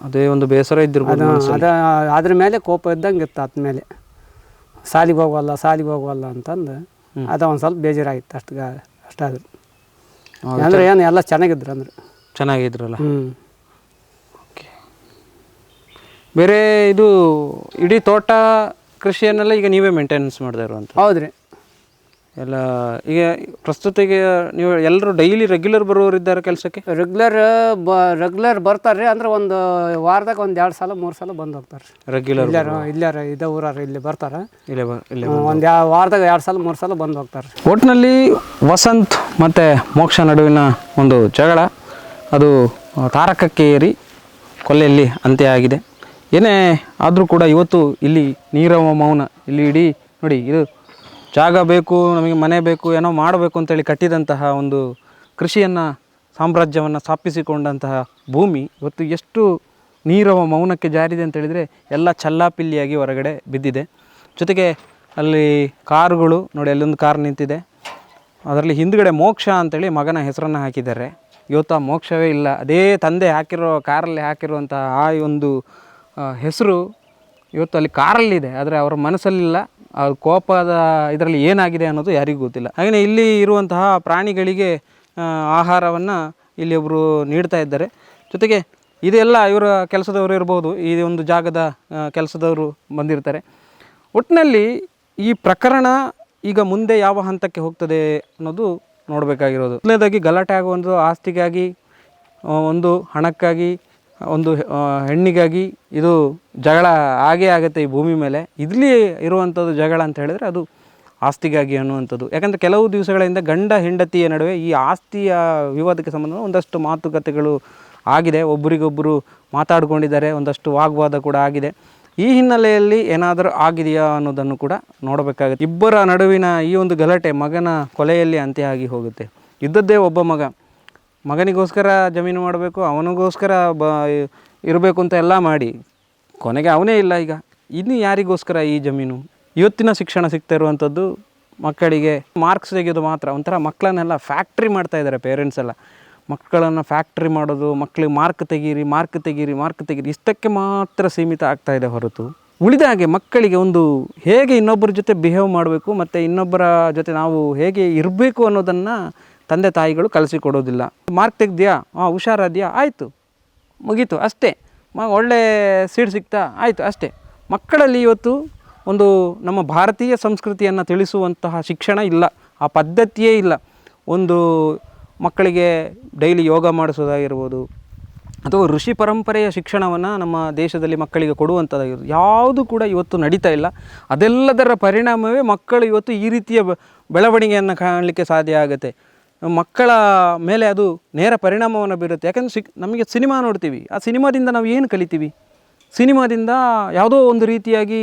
ಅದೇ ಒಂದು ಬೇಸರ ಇದ್ದಿರ್ಬೋದು. ಅದ್ರ ಮೇಲೆ ಕೋಪ ಇದ್ದಂಗೆ ಇತ್ತು ಆತ ಮೇಲೆ. ಸಾಲಿಗೆ ಹೋಗವಲ್ಲ ಅಂತಂದು ಅದು ಒಂದು ಸ್ವಲ್ಪ ಬೇಜಾರಾಗಿತ್ತು. ಅಷ್ಟಾದ್ರೆ ಅಂದರೆ ಏನು ಎಲ್ಲ ಚೆನ್ನಾಗಿದ್ರಲ್ಲ. ಓಕೆ. ಬೇರೆ ಇದು ಇಡೀ ತೋಟ ಕೃಷಿಯನ್ನೆಲ್ಲ ಈಗ ನೀವೇ ಮೇಂಟೆನೆನ್ಸ್ ಮಾಡ್ತಾ ಇರುವಂಥ? ಹೌದ್ರಿ. ಎಲ್ಲ ಈಗ ಪ್ರಸ್ತುತ ಈಗ ನೀವು ಎಲ್ಲರೂ ಡೈಲಿ ರೆಗ್ಯುಲರ್ ಬರೋರಿದ್ದಾರೆ ಕೆಲಸಕ್ಕೆ? ರೆಗ್ಯುಲರ್ ಬರ್ತಾರೆ ರೀ. ಅಂದ್ರೆ ಒಂದು ವಾರದಾಗ 1-2 ಸಲ 3 ಸಲ ಬಂದು ಹೋಗ್ತಾರೆ. ರೆಗ್ಯುಲರ್ ಇಲ್ಲಾರ ಇದೇ ಊರಾರ ಇಲ್ಲಿ ಬರ್ತಾರೆ. ಇಲ್ಲೇ ಒಂದು ವಾರದಾಗ 2 ಸಲ 3 ಸಲ ಬಂದು ಹೋಗ್ತಾರೆ. ಒಟ್ಟಿನಲ್ಲಿ ವಸಂತ್ ಮತ್ತು ಮೋಕ್ಷ ನಡುವಿನ ಒಂದು ಜಗಳ ಅದು ತಾರಕಕ್ಕೆ ಏರಿ ಕೊಲೆಯಲ್ಲಿ ಅಂತ್ಯ ಆಗಿದೆ. ಏನೇ ಆದರೂ ಕೂಡ ಇವತ್ತು ಇಲ್ಲಿ ನೀರವ ಮೌನ. ಇಲ್ಲಿ ಇಡೀ ನೋಡಿ, ಇದು ಜಾಗ ಬೇಕು, ನಮಗೆ ಮನೆ ಬೇಕು, ಏನೋ ಮಾಡಬೇಕು ಅಂತೇಳಿ ಕಟ್ಟಿದಂತಹ ಒಂದು ಕೃಷಿಯನ್ನು, ಸಾಮ್ರಾಜ್ಯವನ್ನು ಸ್ಥಾಪಿಸಿಕೊಂಡಂತಹ ಭೂಮಿ ಇವತ್ತು ಎಷ್ಟು ನೀರವ ಮೌನಕ್ಕೆ ಜಾರಿದೆ ಅಂತೇಳಿದರೆ ಎಲ್ಲ ಚಲ್ಲಾಪಿಲ್ಲಿಯಾಗಿ ಹೊರಗಡೆ ಬಿದ್ದಿದೆ. ಜೊತೆಗೆ ಅಲ್ಲಿ ಕಾರುಗಳು ನೋಡಿ, ಅಲ್ಲೊಂದು ಕಾರ್ ನಿಂತಿದೆ, ಅದರಲ್ಲಿ ಹಿಂದುಗಡೆ ಮೋಕ್ಷ ಅಂತೇಳಿ ಮಗನ ಹೆಸರನ್ನು ಹಾಕಿದ್ದಾರೆ. ಇವತ್ತು ಆ ಮೋಕ್ಷವೇ ಇಲ್ಲ. ಅದೇ ತಂದೆ ಹಾಕಿರೋ ಕಾರಲ್ಲಿ ಹಾಕಿರುವಂಥ ಆ ಒಂದು ಹೆಸರು ಇವತ್ತು ಅಲ್ಲಿ ಕಾರಲ್ಲಿದೆ, ಆದರೆ ಅವರ ಮನಸ್ಸಲ್ಲಿಲ್ಲ. ಆ ಕೋಪದ ಇದರಲ್ಲಿ ಏನಾಗಿದೆ ಅನ್ನೋದು ಯಾರಿಗೂ ಗೊತ್ತಿಲ್ಲ. ಹಾಗೆಯೇ ಇಲ್ಲಿ ಇರುವಂತಹ ಪ್ರಾಣಿಗಳಿಗೆ ಆಹಾರವನ್ನು ಇಲ್ಲಿ ಒಬ್ಬರು ನೀಡ್ತಾ ಇದ್ದಾರೆ. ಜೊತೆಗೆ ಇದೆಲ್ಲ ಇವರ ಕೆಲಸದವರು ಇರ್ಬೋದು, ಈ ಒಂದು ಜಾಗದ ಕೆಲಸದವರು ಬಂದಿರ್ತಾರೆ. ಒಟ್ಟಿನಲ್ಲಿ ಈ ಪ್ರಕರಣ ಈಗ ಮುಂದೆ ಯಾವ ಹಂತಕ್ಕೆ ಹೋಗ್ತದೆ ಅನ್ನೋದು ನೋಡಬೇಕಾಗಿರೋದು. ಮೊದಲನೇದಾಗಿ ಗಲಾಟೆ ಆಗುವಂಥ ಆಸ್ತಿಗಾಗಿ, ಒಂದು ಹಣಕ್ಕಾಗಿ ಒಂದು ಹೆಣ್ಣಿಗಾಗಿ ಇದು ಜಗಳ ಆಗೇ ಆಗುತ್ತೆ ಈ ಭೂಮಿ ಮೇಲೆ. ಇಲ್ಲಿ ಇರುವಂಥದ್ದು ಜಗಳ ಅಂತ ಹೇಳಿದರೆ ಅದು ಆಸ್ತಿಗಾಗಿ ಅನ್ನುವಂಥದ್ದು. ಯಾಕಂದರೆ ಕೆಲವು ದಿವಸಗಳಿಂದ ಗಂಡ ಹೆಂಡತಿಯ ನಡುವೆ ಈ ಆಸ್ತಿಯ ವಿವಾದಕ್ಕೆ ಸಂಬಂಧ ಒಂದಷ್ಟು ಮಾತುಕತೆಗಳು ಆಗಿದೆ, ಒಬ್ಬರಿಗೊಬ್ಬರು ಮಾತಾಡ್ಕೊಂಡಿದ್ದಾರೆ, ಒಂದಷ್ಟು ವಾಗ್ವಾದ ಕೂಡ ಆಗಿದೆ. ಈ ಹಿನ್ನೆಲೆಯಲ್ಲಿ ಏನಾದರೂ ಆಗಿದೆಯಾ ಅನ್ನೋದನ್ನು ಕೂಡ ನೋಡಬೇಕಾಗುತ್ತೆ. ಇಬ್ಬರ ನಡುವಿನ ಈ ಒಂದು ಗಲಾಟೆ ಮಗನ ಕೊಲೆಯಲ್ಲಿ ಅಂತ್ಯ ಆಗಿ ಹೋಗುತ್ತೆ. ಇದ್ದದ್ದೇ ಒಬ್ಬ ಮಗನಿಗೋಸ್ಕರ ಜಮೀನು ಮಾಡಬೇಕು, ಅವನಿಗೋಸ್ಕರ ಇರಬೇಕು ಅಂತ ಎಲ್ಲ ಮಾಡಿ ಕೊನೆಗೆ ಅವನೇ ಇಲ್ಲ. ಈಗ ಇನ್ನು ಯಾರಿಗೋಸ್ಕರ ಈ ಜಮೀನು? ಇವತ್ತಿನ ಶಿಕ್ಷಣ ಸಿಗ್ತಾ ಇರುವಂಥದ್ದು ಮಕ್ಕಳಿಗೆ ಮಾರ್ಕ್ಸ್ ತೆಗೆಯೋದು ಮಾತ್ರ. ಒಂಥರ ಮಕ್ಕಳನ್ನೆಲ್ಲ ಫ್ಯಾಕ್ಟ್ರಿ ಮಾಡ್ತಾ ಇದ್ದಾರೆ ಪೇರೆಂಟ್ಸ್ ಎಲ್ಲ. ಮಕ್ಕಳನ್ನು ಫ್ಯಾಕ್ಟ್ರಿ ಮಾಡೋದು, ಮಕ್ಕಳಿಗೆ ಮಾರ್ಕ್ ತೆಗೀರಿ ಇಷ್ಟಕ್ಕೆ ಮಾತ್ರ ಸೀಮಿತ ಆಗ್ತಾ ಇದೆ ಹೊರತು ಉಳಿದ ಹಾಗೆ ಮಕ್ಕಳಿಗೆ ಒಂದು ಹೇಗೆ ಇನ್ನೊಬ್ಬರ ಜೊತೆ ಬಿಹೇವ್ ಮಾಡಬೇಕು ಮತ್ತು ಇನ್ನೊಬ್ಬರ ಜೊತೆ ನಾವು ಹೇಗೆ ಇರಬೇಕು ಅನ್ನೋದನ್ನು ತಂದೆ ತಾಯಿಗಳು ಕಲಿಸಿಕೊಡೋದಿಲ್ಲ. ಮಾರ್ಕ್ ತೆಗ್ದ್ಯಾ, ಹುಷಾರಾದ್ಯಾ, ಆಯಿತು, ಮುಗೀತು, ಅಷ್ಟೇ. ಒಳ್ಳೆ ಸೀಟ್ ಸಿಗ್ತಾ, ಆಯಿತು, ಅಷ್ಟೇ. ಮಕ್ಕಳಲ್ಲಿ ಇವತ್ತು ಒಂದು ನಮ್ಮ ಭಾರತೀಯ ಸಂಸ್ಕೃತಿಯನ್ನು ತಿಳಿಸುವಂತಹ ಶಿಕ್ಷಣ ಇಲ್ಲ, ಆ ಪದ್ಧತಿಯೇ ಇಲ್ಲ. ಒಂದು ಮಕ್ಕಳಿಗೆ ಡೈಲಿ ಯೋಗ ಮಾಡಿಸೋದಾಗಿರ್ಬೋದು ಅಥವಾ ಋಷಿ ಪರಂಪರೆಯ ಶಿಕ್ಷಣವನ್ನು ನಮ್ಮ ದೇಶದಲ್ಲಿ ಮಕ್ಕಳಿಗೆ ಕೊಡುವಂಥದ್ದಾಗಿರ್ಬೋದು, ಯಾವುದು ಕೂಡ ಇವತ್ತು ನಡೀತಾ ಇಲ್ಲ. ಅದೆಲ್ಲದರ ಪರಿಣಾಮವೇ ಮಕ್ಕಳು ಇವತ್ತು ಈ ರೀತಿಯ ಬೆಳವಣಿಗೆಯನ್ನು ಕಾಣಲಿಕ್ಕೆ ಸಾಧ್ಯ ಆಗುತ್ತೆ. ಮಕ್ಕಳ ಮೇಲೆ ಅದು ನೇರ ಪರಿಣಾಮವನ್ನು ಬೀರುತ್ತೆ. ಯಾಕಂದರೆ ನಮಗೆ ಸಿನಿಮಾ ನೋಡ್ತೀವಿ, ಆ ಸಿನಿಮಾದಿಂದ ನಾವು ಏನು ಕಲಿತೀವಿ? ಸಿನಿಮಾದಿಂದ ಯಾವುದೋ ಒಂದು ರೀತಿಯಾಗಿ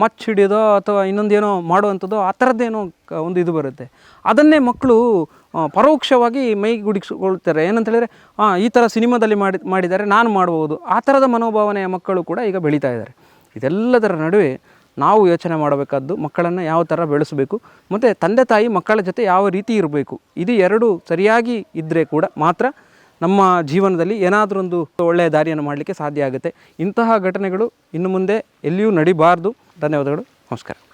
ಮಚ್ಚ ಹಿಡಿಯೋದೋ ಅಥವಾ ಇನ್ನೊಂದೇನೋ ಮಾಡುವಂಥದ್ದೋ ಆ ಥರದ್ದೇನೋ ಒಂದು ಇದು ಬರುತ್ತೆ. ಅದನ್ನೇ ಮಕ್ಕಳು ಪರೋಕ್ಷವಾಗಿ ಮೈಗೂಡಿಸ್ಕೊಳ್ತಾರೆ. ಏನಂತ ಹೇಳಿದರೆ ಈ ಥರ ಸಿನಿಮಾದಲ್ಲಿ ಮಾಡಿದ್ದಾರೆ, ನಾನು ಮಾಡ್ಬೋದು, ಆ ಥರದ ಮನೋಭಾವನೆಯ ಮಕ್ಕಳು ಕೂಡ ಈಗ ಬೆಳೀತಾ ಇದ್ದಾರೆ. ಇದೆಲ್ಲದರ ನಡುವೆ ನಾವು ಯೋಚನೆ ಮಾಡಬೇಕಾದ್ದು ಮಕ್ಕಳನ್ನು ಯಾವ ಥರ ಬೆಳೆಸಬೇಕು ಮತ್ತು ತಂದೆ ತಾಯಿ ಮಕ್ಕಳ ಜೊತೆ ಯಾವ ರೀತಿ ಇರಬೇಕು. ಇದು ಎರಡು ಸರಿಯಾಗಿ ಇದ್ದರೆ ಕೂಡ ಮಾತ್ರ ನಮ್ಮ ಜೀವನದಲ್ಲಿ ಏನಾದರೂ ಒಂದು ಒಳ್ಳೆಯ ದಾರಿಯನ್ನು ಮಾಡಲಿಕ್ಕೆ ಸಾಧ್ಯ ಆಗುತ್ತೆ. ಇಂತಹ ಘಟನೆಗಳು ಇನ್ನು ಮುಂದೆ ಎಲ್ಲಿಯೂ ನಡಿಬಾರ್ದು. ಧನ್ಯವಾದಗಳು. ನಮಸ್ಕಾರ.